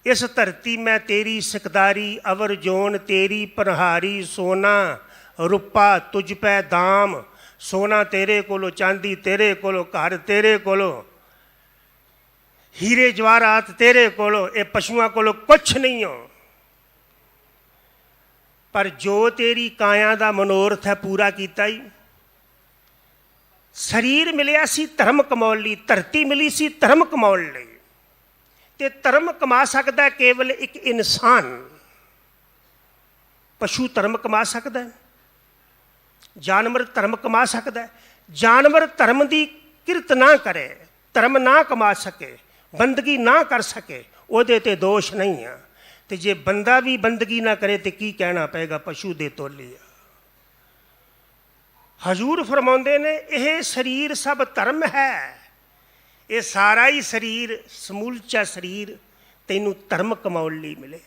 ਇਸ ਧਰਤੀ ਮੈਂ ਤੇਰੀ ਸਿਕਦਾਰੀ ਅਵਰ ਜੋਨ ਤੇਰੀ ਪ੍ਰਹਾਰੀ, ਸੋਨਾ ਰੁਪਾ ਤੁਝ ਪੈ ਦਾਮ। ਸੋਨਾ ਤੇਰੇ ਕੋਲੋਂ, ਚਾਂਦੀ ਤੇਰੇ ਕੋਲੋਂ, ਘਰ ਤੇਰੇ ਕੋਲੋਂ, ਹੀਰੇ ਜਵਾਹਰਾਤ ਤੇਰੇ ਕੋਲੋਂ, ਇਹ ਪਸ਼ੂਆਂ ਕੋਲੋਂ ਕੁਛ ਨਹੀਂ ਹੋ। ਪਰ ਜੋ ਤੇਰੀ ਕਾਇਆ ਦਾ ਮਨੋਰਥ ਹੈ ਪੂਰਾ ਕੀਤਾ ਹੀ। ਸਰੀਰ ਮਿਲਿਆ ਸੀ ਧਰਮ ਕਮਾਉਣ ਲਈ, ਧਰਤੀ ਮਿਲੀ ਸੀ ਧਰਮ ਕਮਾਉਣ ਲਈ। ਅਤੇ ਧਰਮ ਕਮਾ ਸਕਦਾ ਕੇਵਲ ਇੱਕ ਇਨਸਾਨ। ਪਸ਼ੂ ਧਰਮ ਕਮਾ ਸਕਦਾ, ਜਾਨਵਰ ਧਰਮ ਕਮਾ ਸਕਦਾ। ਜਾਨਵਰ ਧਰਮ ਦੀ ਕਿਰਤ ਨਾ ਕਰੇ, ਧਰਮ ਨਾ ਕਮਾ ਸਕੇ, ਬੰਦਗੀ ਨਾ ਕਰ ਸਕੇ, ਉਹਦੇ 'ਤੇ ਦੋਸ਼ ਨਹੀਂ ਆ। ਅਤੇ ਜੇ ਬੰਦਾ ਵੀ ਬੰਦਗੀ ਨਾ ਕਰੇ ਤਾਂ ਕੀ ਕਹਿਣਾ ਪਏਗਾ ਪਸ਼ੂ ਦੇ ਤੋਲੀ ਆ। ਹਜ਼ੂਰ ਫਰਮਾਉਂਦੇ ਨੇ ਇਹ ਸਰੀਰ ਸਭ ਧਰਮ ਹੈ। ਇਹ ਸਾਰਾ ਹੀ ਸਰੀਰ, ਸਮੂਲਚਾ ਸਰੀਰ ਤੈਨੂੰ ਧਰਮ ਕਮਾਉਣ ਲਈ ਮਿਲੇ।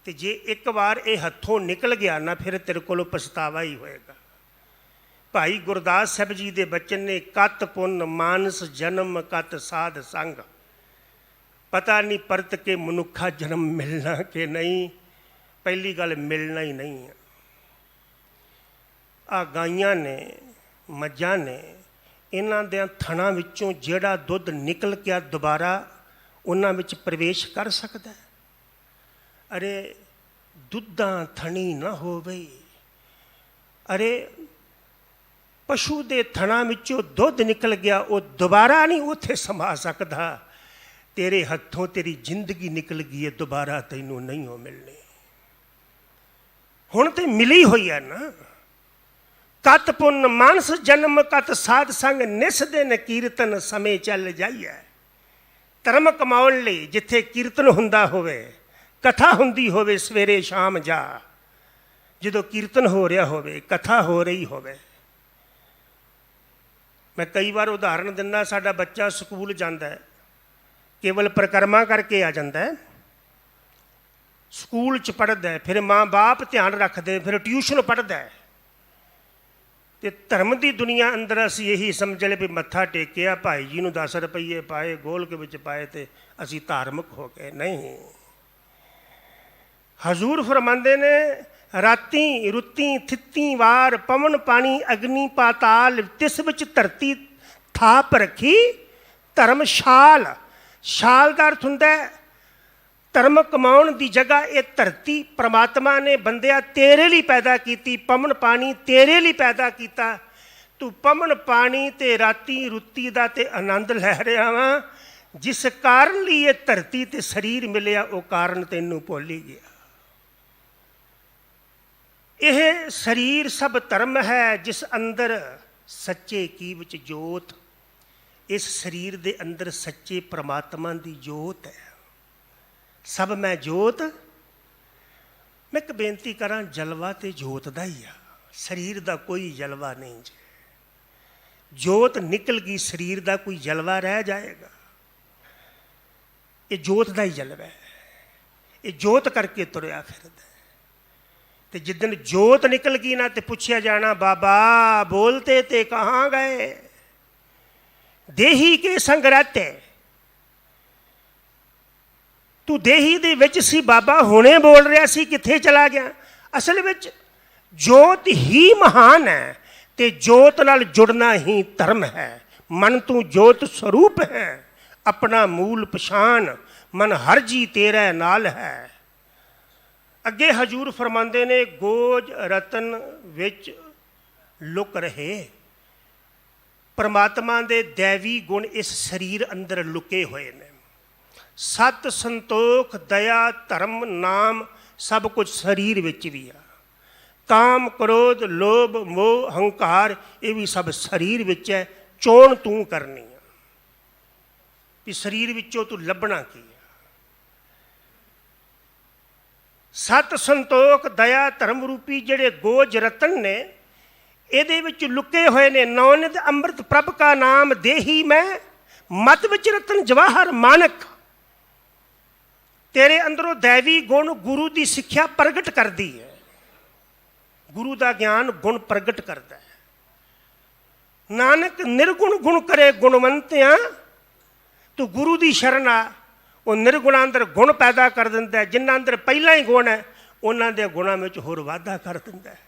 ਤੇ ਜੇ ਇੱਕ ਵਾਰ ਇਹ ਹੱਥੋਂ ਨਿਕਲ ਗਿਆ ਨਾ ਫਿਰ ਤੇਰੇ ਕੋਲੋਂ ਪਛਤਾਵਾ ਹੀ ਹੋਏਗਾ। ਭਾਈ ਗੁਰਦਾਸ ਸਾਹਿਬ ਜੀ ਦੇ ਬਚਨ ਨੇ, ਕਤ ਪੁੰਨ ਮਾਨਸ ਜਨਮ ਕਤ ਸਾਧ ਸੰਗ, ਪਤਾ ਨਹੀਂ ਪਰਤ ਕੇ ਮਨੁੱਖਾ ਜਨਮ ਮਿਲਣਾ ਕਿ ਨਹੀਂ। ਪਹਿਲੀ ਗੱਲ ਮਿਲਣਾ ਹੀ ਨਹੀਂ। ਆ ਗਾਈਆਂ ਨੇ, ਮੱਝਾਂ ਨੇ, ਇਹਨਾਂ ਦੇ ਥਣਾਂ ਵਿੱਚੋਂ ਜਿਹੜਾ ਦੁੱਧ ਨਿਕਲ ਕੇ ਦੁਬਾਰਾ ਉਹਨਾਂ ਵਿੱਚ ਪ੍ਰਵੇਸ਼ ਕਰ ਸਕਦਾ? ਅਰੇ ਦੁੱਧਾਂ ਥਣੀ ਨਾ ਹੋਵੇ। ਅਰੇ ਪਸ਼ੂ ਦੇ ਥਣਾਂ ਵਿੱਚੋਂ ਦੁੱਧ ਨਿਕਲ ਗਿਆ, ਉਹ ਦੁਬਾਰਾ ਨਹੀਂ ਉੱਥੇ ਸਮਾ ਸਕਦਾ। ਤੇਰੇ ਹੱਥੋਂ ਤੇਰੀ ਜ਼ਿੰਦਗੀ ਨਿਕਲ ਗਈ ਹੈ, ਦੁਬਾਰਾ ਤੈਨੂੰ ਨਹੀਂ ਹੋ ਮਿਲਣੀ। ਹੁਣ ਤੇ ਮਿਲੀ ਹੋਈ ਹੈ ਨਾ। ਕਤ ਪੁੰਨ ਮਾਨਸ ਜਨਮ ਕਤ ਸਾਧ ਸੰਗ, ਨਿਸ ਦਿਨ ਕੀਰਤਨ ਸਮੇਂ ਚੱਲ ਜਾਈਏ। ਧਰਮ ਕਮਾਉਣ ਲਈ ਜਿੱਥੇ ਕੀਰਤਨ ਹੁੰਦਾ ਹੋਵੇ, ਕਥਾ ਹੁੰਦੀ ਹੋਵੇ, ਸਵੇਰੇ ਸ਼ਾਮ ਜਾ। ਜਦੋਂ ਕੀਰਤਨ ਹੋ ਰਿਹਾ ਹੋਵੇ, ਕਥਾ ਹੋ ਰਹੀ ਹੋਵੇ। ਮੈਂ ਕਈ ਵਾਰ ਉਦਾਹਰਣ ਦਿੰਦਾ, ਸਾਡਾ ਬੱਚਾ ਸਕੂਲ ਜਾਂਦਾ ਹੈ, ਕੇਵਲ ਪਰਿਕਰਮਾ ਕਰਕੇ ਆ ਜਾਂਦਾ ਹੈ, ਸਕੂਲ 'ਚ ਪੜ੍ਹਦਾ ਹੈ, ਫਿਰ ਮਾਂ ਬਾਪ ਧਿਆਨ ਰੱਖਦੇ, ਫਿਰ ਟਿਊਸ਼ਨ ਪੜ੍ਹਦਾ ਹੈ। ਤੇ ਧਰਮ ਦੀ ਦੁਨੀਆ ਅੰਦਰ ਅਸੀਂ ਇਹੀ ਸਮਝ ਲਏ ਵੀ ਮੱਥਾ ਟੇਕਿਆ, ਭਾਈ ਜੀ ਨੂੰ 10 ਰੁਪਈਏ ਪਾਏ, ਗੋਲਕ ਵਿੱਚ ਪਾਏ, ਤੇ ਅਸੀਂ ਧਾਰਮਿਕ ਹੋ ਗਏ। ਨਹੀਂ, ਹਜ਼ੂਰ ਫਰਮਾਉਂਦੇ ਨੇ, ਰਾਤੀ ਰੁੱਤੀ ਥਿੱਤੀ ਵਾਰ ਪਵਨ ਪਾਣੀ ਅਗਨੀ ਪਾਤਾਲ, ਤਿਸ ਵਿੱਚ ਧਰਤੀ ਥਾਪ ਰੱਖੀ ਧਰਮਸ਼ਾਲ। ਸ਼ਾਲ ਦਾ ਅਰਥ ਹੁੰਦਾ ਹੈ ਧਰਮ ਕਮਾਉਣ ਦੀ ਜਗ੍ਹਾ। ਇਹ ਧਰਤੀ ਪ੍ਰਮਾਤਮਾ ਨੇ ਬੰਦਿਆ ਤੇਰੇ ਲਈ ਪੈਦਾ ਕੀਤੀ, ਪਵਨ ਪਾਣੀ ਤੇਰੇ ਲਈ ਪੈਦਾ ਕੀਤਾ। ਤੂੰ ਪਵਨ ਪਾਣੀ ਤੇ ਰਾਤੀ ਰੁੱਤੀ ਦਾ ਤੇ ਆਨੰਦ ਲੈ ਰਿਹਾ ਵਾ। ਜਿਸ ਕਾਰਨ ਲਈ ਇਹ ਧਰਤੀ ਤੇ ਸਰੀਰ ਮਿਲਿਆ, ਉਹ ਕਾਰਨ ਤੈਨੂੰ ਭੁੱਲ ਹੀ ਗਿਆ। ਇਹ ਸਰੀਰ ਸਭ ਧਰਮ ਹੈ, ਜਿਸ ਅੰਦਰ ਸੱਚੇ ਕੀ ਵਿੱਚ ਜੋਤ। ਇਸ ਸਰੀਰ ਦੇ ਅੰਦਰ ਸੱਚੇ ਪ੍ਰਮਾਤਮਾ ਦੀ ਜੋਤ ਹੈ। ਸਭ ਮੈਂ ਜੋਤ। ਮੈਂ ਇੱਕ ਬੇਨਤੀ ਕਰਾਂ, ਜਲਵਾ ਤੇ ਜੋਤ ਦਾ ਹੀ ਆ, ਸਰੀਰ ਦਾ ਕੋਈ ਜਲਵਾ ਨਹੀਂ ਜੀ। ਜੋਤ ਨਿਕਲ ਗਈ, ਸਰੀਰ ਦਾ ਕੋਈ ਜਲਵਾ ਰਹਿ ਜਾਏਗਾ? ਇਹ ਜੋਤ ਦਾ ਹੀ ਜਲਵਾ ਹੈ। ਇਹ ਜੋਤ ਕਰਕੇ ਤੁਰਿਆ ਫਿਰਦਾ। ਤੇ ਜਿੱਦਣ ਜੋਤ ਨਿਕਲ ਗਈ ਨਾ, ਤੇ ਪੁੱਛਿਆ ਜਾਣਾ, ਬਾਬਾ ਬੋਲਤੇ ਤੇ ਕਹਾਂ ਗਏ, ਦੇਹੀ ਕੇ ਸੰਗ ਰਹਤੇ। ਤੂੰ ਦੇਹੀ ਦੇ ਵਿੱਚ ਸੀ ਬਾਬਾ, ਹੁਣੇ ਬੋਲ ਰਿਹਾ ਸੀ, ਕਿੱਥੇ ਚਲਾ ਗਿਆ? ਅਸਲ ਵਿੱਚ ਜੋਤ ਹੀ ਮਹਾਨ ਹੈ, ਤੇ ਜੋਤ ਨਾਲ ਜੁੜਨਾ ਹੀ ਧਰਮ ਹੈ। ਮਨ ਤੂੰ ਜੋਤ ਸਰੂਪ ਹੈ, ਆਪਣਾ ਮੂਲ ਪਛਾਣ, ਮਨ ਹਰ ਜੀ ਤੇਰੇ ਨਾਲ ਹੈ। ਅੱਗੇ ਹਜ਼ੂਰ ਫਰਮਾਉਂਦੇ ਨੇ, ਗੋਜ ਰਤਨ ਵਿੱਚ ਲੁਕ ਰਹੇ। ਪਰਮਾਤਮਾ ਦੇ ਦੈਵੀ ਗੁਣ ਇਸ ਸਰੀਰ ਅੰਦਰ ਲੁਕੇ ਹੋਏ ਨੇ। ਸਤ ਸੰਤੋਖ ਦਇਆ ਧਰਮ ਨਾਮ ਸਭ ਕੁਝ ਸਰੀਰ ਵਿੱਚ ਵੀ ਆ। ਕਾਮ ਕ੍ਰੋਧ ਲੋਭ ਮੋਹ ਹੰਕਾਰ, ਇਹ ਵੀ ਸਭ ਸਰੀਰ ਵਿੱਚ ਹੈ। ਚੋਣ ਤੂੰ ਕਰਨੀ ਆ ਵੀ ਸਰੀਰ ਵਿੱਚੋਂ ਤੂੰ ਲੱਭਣਾ ਕੀ ਆ। ਸਤ ਸੰਤੋਖ ਦਇਆ ਧਰਮ ਰੂਪੀ ਜਿਹੜੇ ਗੋਜ ਰਤਨ ਨੇ, ਇਹਦੇ ਵਿੱਚ ਲੁਕੇ ਹੋਏ ਨੇ। ਨੌਨਿਤ ਅੰਮ੍ਰਿਤ ਪ੍ਰਭ ਕਾ ਨਾਮ ਦੇਹੀ ਮੈਂ, ਮਤ ਵਿੱਚ ਰਤਨ ਜਵਾਹਰ ਮਾਨਕ। ਤੇਰੇ ਅੰਦਰੋਂ ਦੈਵੀ ਗੁਣ ਗੁਰੂ ਦੀ ਸਿੱਖਿਆ ਪ੍ਰਗਟ ਕਰਦੀ ਹੈ। ਗੁਰੂ ਦਾ ਗਿਆਨ ਗੁਣ ਪ੍ਰਗਟ ਕਰਦਾ ਹੈ। ਨਾਨਕ ਨਿਰਗੁਣ ਗੁਣ ਕਰੇ ਗੁਣਵੰਤਿਆਂ। ਤੂੰ ਗੁਰੂ ਦੀ ਸ਼ਰਨ ਆ, ਉਹ ਨਿਰਗੁਣਾਂ ਅੰਦਰ ਗੁਣ ਪੈਦਾ ਕਰ ਦਿੰਦਾ ਹੈ। ਜਿਨ੍ਹਾਂ ਅੰਦਰ ਪਹਿਲਾਂ ਹੀ ਗੁਣ ਹੈ, ਉਹਨਾਂ ਦੇ ਗੁਣਾਂ ਵਿੱਚ ਹੋਰ ਵਾਧਾ ਕਰ ਦਿੰਦਾ ਹੈ।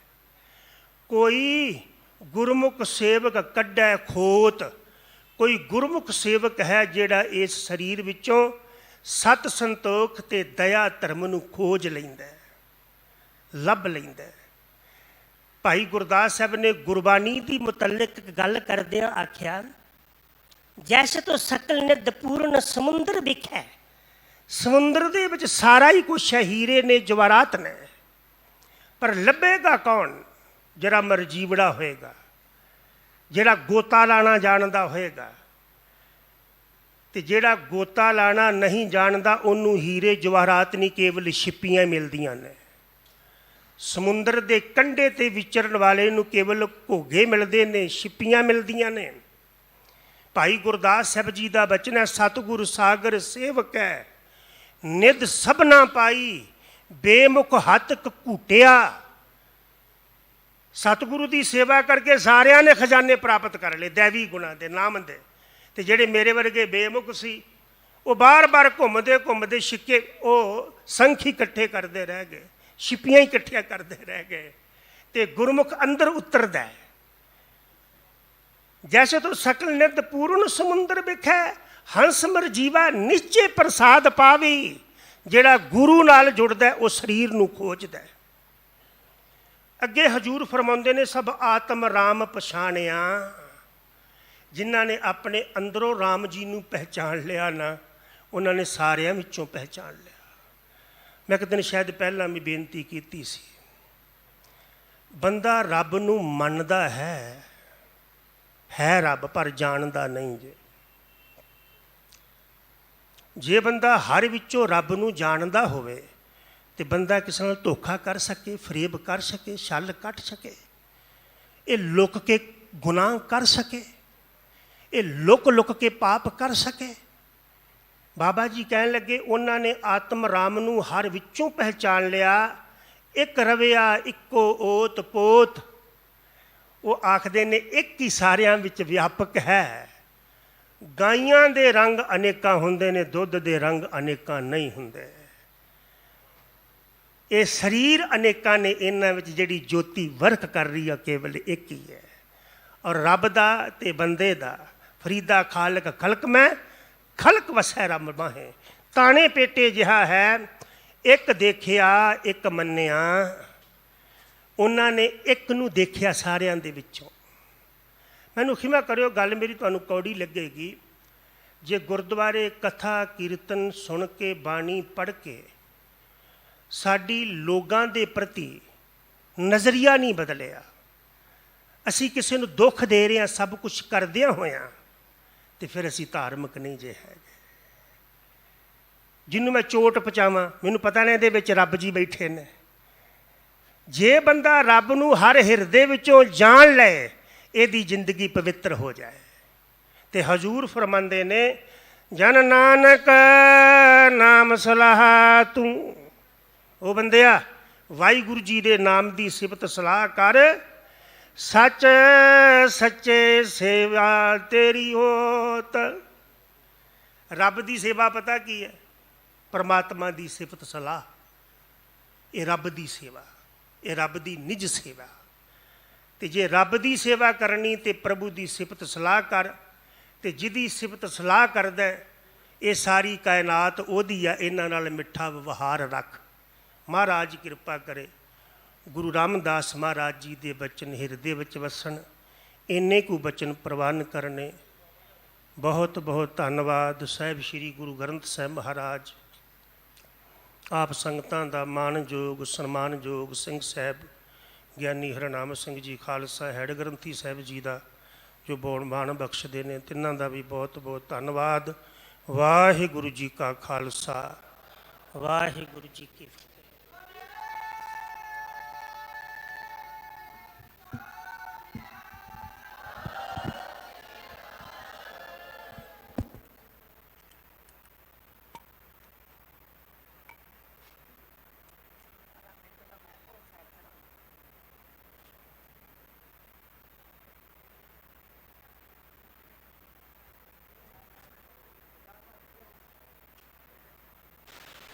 ਕੋਈ ਗੁਰਮੁਖ ਸੇਵਕ ਕੱਢੈ ਖੋਤ। ਕੋਈ ਗੁਰਮੁਖ ਸੇਵਕ ਹੈ ਜਿਹੜਾ ਇਸ ਸਰੀਰ ਵਿੱਚੋਂ ਸਤ ਸੰਤੋਖ ਤੇ ਦਇਆ ਧਰਮ ਨੂੰ ਖੋਜ ਲੈਂਦਾ, ਲੱਭ ਲੈਂਦਾ। ਭਾਈ ਗੁਰਦਾਸ ਸਾਹਿਬ ਨੇ ਗੁਰਬਾਣੀ ਦੀ ਮੁਤਲਕ ਇੱਕ ਗੱਲ ਕਰਦਿਆਂ ਆਖਿਆ, ਜੈਸੇ ਤੋਂ ਸਕਲ ਨਿਧ ਪੂਰਨ ਸਮੁੰਦਰ ਵਿਖੇ। ਸਮੁੰਦਰ ਦੇ ਵਿੱਚ ਸਾਰਾ ਹੀ ਕੁਛ ਹੈ, ਹੀਰੇ ਨੇ ਜਵਾਹਰਾਤ ਨੇ, ਪਰ ਲੱਭੇਗਾ ਕੌਣ? ਜਿਹੜਾ ਮਰਜੀਵੜਾ ਹੋਏਗਾ, ਜਿਹੜਾ ਗੋਤਾ ਲਾਣਾ ਜਾਣਦਾ ਹੋਏਗਾ। ਤੇ ਜਿਹੜਾ ਗੋਤਾ ਲਾਣਾ ਨਹੀਂ ਜਾਣਦਾ, ਉਹਨੂੰ ਹੀਰੇ ਜਵਾਹਰਾਤ ਨਹੀਂ, ਕੇਵਲ ਛਿੱਪੀਆਂ ਮਿਲਦੀਆਂ ਨੇ। ਸਮੁੰਦਰ ਦੇ ਕੰਢੇ 'ਤੇ ਵਿਚਰਨ ਵਾਲੇ ਨੂੰ ਕੇਵਲ ਘੋਗੇ ਮਿਲਦੇ ਨੇ, ਛਿੱਪੀਆਂ ਮਿਲਦੀਆਂ ਨੇ। ਭਾਈ ਗੁਰਦਾਸ ਸਾਹਿਬ ਜੀ ਦਾ ਬਚਨ ਹੈ, ਸਤਿਗੁਰ ਸਾਗਰ ਸੇਵਕ ਹੈ, ਨਿਧ ਸਭਨਾ ਪਾਈ ਬੇਮੁਖ ਹੱਥ ਘੂਟਿਆ। ਸਤਿਗੁਰੂ ਦੀ ਸੇਵਾ ਕਰਕੇ ਸਾਰਿਆਂ ਨੇ ਖਜ਼ਾਨੇ ਪ੍ਰਾਪਤ ਕਰ ਲਏ ਦੈਵੀ ਗੁਣਾਂ ਦੇ, ਨਾਮ ਦੇ। ਤੇ ਜਿਹੜੇ ਮੇਰੇ ਵਰਗੇ ਬੇਮੁਖ ਸੀ ਉਹ ਬਾਰ-ਬਾਰ ਘੁੰਮਦੇ ਘੁੰਮਦੇ ਛਿੱਕੇ ਉਹ ਸੰਖ ਹੀ ਇਕੱਠੇ ਕਰਦੇ ਰਹਿ ਗਏ, ਛਿੱਪੀਆਂ ਹੀ ਇਕੱਠੀਆਂ ਕਰਦੇ ਰਹਿ ਗਏ। ਤੇ ਗੁਰਮੁਖ ਅੰਦਰ ਉਤਰਦਾ ਹੈ। ਜੈਸੇ ਤੋ ਸਕਲ ਨਿਰਦ ਪੂਰਨ ਸਮੁੰਦਰ ਵਿਖੈ, ਹੰਸ ਮਰ ਜੀਵਾ ਨਿਸ਼ਚੇ ਪ੍ਰਸਾਦ ਪਾਵੀ। ਜਿਹੜਾ ਗੁਰੂ ਨਾਲ ਜੁੜਦਾ ਉਹ ਸਰੀਰ ਨੂੰ ਖੋਜਦਾ। ਅੱਗੇ ਹਜੂਰ ਫਰਮਾਉਂਦੇ ਨੇ, ਸਭ ਆਤਮ ਰਾਮ ਪਛਾਣਿਆ। ਜਿਨ੍ਹਾਂ ਨੇ ਆਪਣੇ ਅੰਦਰੋਂ ਰਾਮ ਜੀ ਨੂੰ ਪਹਿਚਾਣ ਲਿਆ ਨਾ, ਉਹਨਾਂ ਨੇ ਸਾਰਿਆਂ ਵਿੱਚੋਂ ਪਹਿਚਾਣ ਲਿਆ। ਮੈਂ ਇੱਕ ਦਿਨ ਸ਼ਾਇਦ ਪਹਿਲਾਂ ਵੀ ਬੇਨਤੀ ਕੀਤੀ ਸੀ, ਬੰਦਾ ਰੱਬ ਨੂੰ ਮੰਨਦਾ ਹੈ ਰੱਬ, ਪਰ ਜਾਣਦਾ ਨਹੀਂ ਜੇ ਬੰਦਾ ਹਰ ਵਿੱਚੋਂ ਰੱਬ ਨੂੰ ਜਾਣਦਾ ਹੋਵੇ ਤੇ ਬੰਦਾ ਕਿਸੇ ਨਾਲ ਧੋਖਾ ਕਰ ਸਕੇ, ਫਰੇਬ ਕਰ ਸਕੇ, ਛਲ ਕੱਟ ਸਕੇ, ਇਹ ਲੁਕ ਕੇ ਗੁਨਾਹ ਕਰ ਸਕੇ, ਇਹ ਲੁਕ ਕੇ ਪਾਪ ਕਰ ਸਕੇ। ਬਾਬਾ ਜੀ ਕਹਿਣ ਲੱਗੇ, ਉਹਨਾਂ ਨੇ ਆਤਮ ਰਾਮ ਨੂੰ ਹਰ ਵਿੱਚੋਂ ਪਹਿਚਾਣ ਲਿਆ। ਇੱਕ ਰਵਿਆ ਇੱਕੋ ਓਤ ਪੋਤ। ਉਹ ਆਖਦੇ ਨੇ ਇੱਕ ਹੀ ਸਾਰਿਆਂ ਵਿੱਚ ਵਿਆਪਕ ਹੈ। ਗਾਈਆਂ ਦੇ ਰੰਗ ਅਨੇਕਾਂ ਹੁੰਦੇ ਨੇ, ਦੁੱਧ ਦੇ ਰੰਗ ਅਨੇਕਾਂ ਨਹੀਂ ਹੁੰਦੇ। ਇਹ ਸਰੀਰ ਅਨੇਕਾਂ ਨੇ, ਇਹਨਾਂ ਵਿੱਚ ਜਿਹੜੀ ਜੋਤੀ ਵਰਕ ਕਰ ਰਹੀ ਆ ਕੇਵਲ ਇੱਕ ਹੀ ਹੈ। ਔਰ ਰੱਬ ਦਾ ਤੇ ਬੰਦੇ ਦਾ, ਫਰੀਦਾ ਖਾਲਕ ਖਲਕ ਮੈਂ, ਖਲਕ ਵਸੈ ਰੱਬ ਮਾਹੇ। ਤਾਣੇ ਪੇਟੇ ਜਿਹਾ ਹੈ, ਇੱਕ ਦੇਖਿਆ ਇੱਕ ਮੰਨਿਆ। ਉਹਨਾਂ ਨੇ ਇੱਕ ਨੂੰ ਦੇਖਿਆ ਸਾਰਿਆਂ ਦੇ ਵਿੱਚੋਂ। ਮੈਨੂੰ ਖਿਮਾ ਕਰਿਓ, ਗੱਲ ਮੇਰੀ ਤੁਹਾਨੂੰ ਕੌੜੀ ਲੱਗੇਗੀ। ਜੇ ਗੁਰਦੁਆਰੇ ਕਥਾ ਕੀਰਤਨ ਸੁਣ ਕੇ, ਬਾਣੀ ਪੜ੍ਹ ਕੇ ਸਾਡੀ ਲੋਕਾਂ ਦੇ ਪ੍ਰਤੀ ਨਜ਼ਰੀਆ ਨਹੀਂ ਬਦਲਿਆ, ਅਸੀਂ ਕਿਸੇ ਨੂੰ ਦੁੱਖ ਦੇ ਰਹੇ ਹਾਂ ਸਭ ਕੁਝ ਕਰਦਿਆਂ ਹੋਇਆਂ, ਤੇ ਫਿਰ ਅਸੀਂ ਧਾਰਮਿਕ ਨਹੀਂ ਜੇ ਹੈਗੇ। ਜਿਹਨੂੰ ਮੈਂ ਚੋਟ ਪਹੁੰਚਾਵਾਂ, ਮੈਨੂੰ ਪਤਾ ਨਹੀਂ ਇਹਦੇ ਵਿੱਚ ਰੱਬ ਜੀ ਬੈਠੇ ਨੇ। ਜੇ ਬੰਦਾ ਰੱਬ ਨੂੰ ਹਰ ਹਿਰਦੇ ਵਿੱਚੋਂ ਜਾਣ ਲਏ, ਇਹਦੀ ਜ਼ਿੰਦਗੀ ਪਵਿੱਤਰ ਹੋ ਜਾਏ। ਤੇ ਹਜ਼ੂਰ ਫਰਮਾਉਂਦੇ ਨੇ, ਜਨ ਨਾਨਕ ਨਾਮ ਸਲਾਹ ਤੂੰ। ਉਹ ਬੰਦਿਆ, ਵਾਹਿਗੁਰੂ ਜੀ ਦੇ ਨਾਮ ਦੀ ਸਿਫਤ ਸਲਾਹ ਕਰ, ਸੱਚ ਸੱਚੇ ਸੇਵਾ ਤੇਰੀ ਹੋਤ। ਰੱਬ ਦੀ ਸੇਵਾ ਪਤਾ ਕੀ ਹੈ? ਪਰਮਾਤਮਾ ਦੀ ਸਿਫਤ ਸਲਾਹ। ਇਹ ਰੱਬ ਦੀ ਸੇਵਾ, ਇਹ ਰੱਬ ਦੀ ਨਿਜ ਸੇਵਾ। ਤੇ ਜੇ ਰੱਬ ਦੀ ਸੇਵਾ ਕਰਨੀ ਤੇ ਪ੍ਰਭੂ ਦੀ ਸਿਫਤ ਸਲਾਹ ਕਰ। ਤੇ ਜਿਹਦੀ ਸਿਫਤ ਸਲਾਹ ਕਰਦਾ, ਇਹ ਸਾਰੀ ਕਾਇਨਾਤ ਉਹਦੀ ਆ। ਇਹਨਾਂ ਨਾਲ ਮਿੱਠਾ ਵਿਵਹਾਰ ਰੱਖ। ਮਹਾਰਾਜ ਕਿਰਪਾ ਕਰੇ, ਗੁਰੂ ਰਾਮਦਾਸ ਮਹਾਰਾਜ ਜੀ ਦੇ ਬਚਨ ਹਿਰਦੇ ਵਿੱਚ ਵਸਣ। ਇੰਨੇ ਕੁ ਬਚਨ ਪ੍ਰਵਾਨ ਕਰਨੇ। ਬਹੁਤ ਬਹੁਤ ਧੰਨਵਾਦ ਸਾਹਿਬ ਸ੍ਰੀ ਗੁਰੂ ਗ੍ਰੰਥ ਸਾਹਿਬ ਮਹਾਰਾਜ। ਆਪ ਸੰਗਤਾਂ ਦਾ ਮਾਣਯੋਗ ਸਨਮਾਨਯੋਗ ਸਿੰਘ ਸਾਹਿਬ ਗਿਆਨੀ ਹਰਨਾਮ ਸਿੰਘ ਜੀ ਖਾਲਸਾ, ਹੈਡ ਗ੍ਰੰਥੀ ਸਾਹਿਬ ਜੀ ਦਾ ਜੋ ਬਾਣ ਬਖਸ਼ਦੇ ਨੇ, ਤਿੰਨਾਂ ਦਾ ਵੀ ਬਹੁਤ ਬਹੁਤ ਧੰਨਵਾਦ। ਵਾਹਿਗੁਰੂ ਜੀ ਕਾ ਖਾਲਸਾ, ਵਾਹਿਗੁਰੂ ਜੀ ਕੀ ਫਤਿਹ।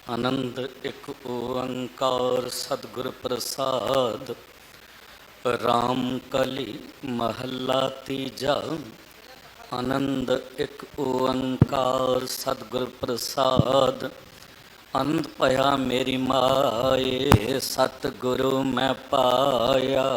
ਆਨੰਦ ਇੱਕ ਓੰਕਾਰ ਸਤਿਗੁਰ ਪ੍ਰਸਾਦ। ਰਾਮ ਕਲੀ ਮਹੱਲਾ ਤੀਜਾ। ਆਨੰਦ ਇੱਕ ਓੰਕਾਰ ਸਤਿਗੁਰ ਪ੍ਰਸਾਦ। ਆਨੰਦ ਭਇਆ ਮੇਰੀ ਮਾਏ, ਸਤਿਗੁਰੂ ਮੈਂ ਪਾਇਆ।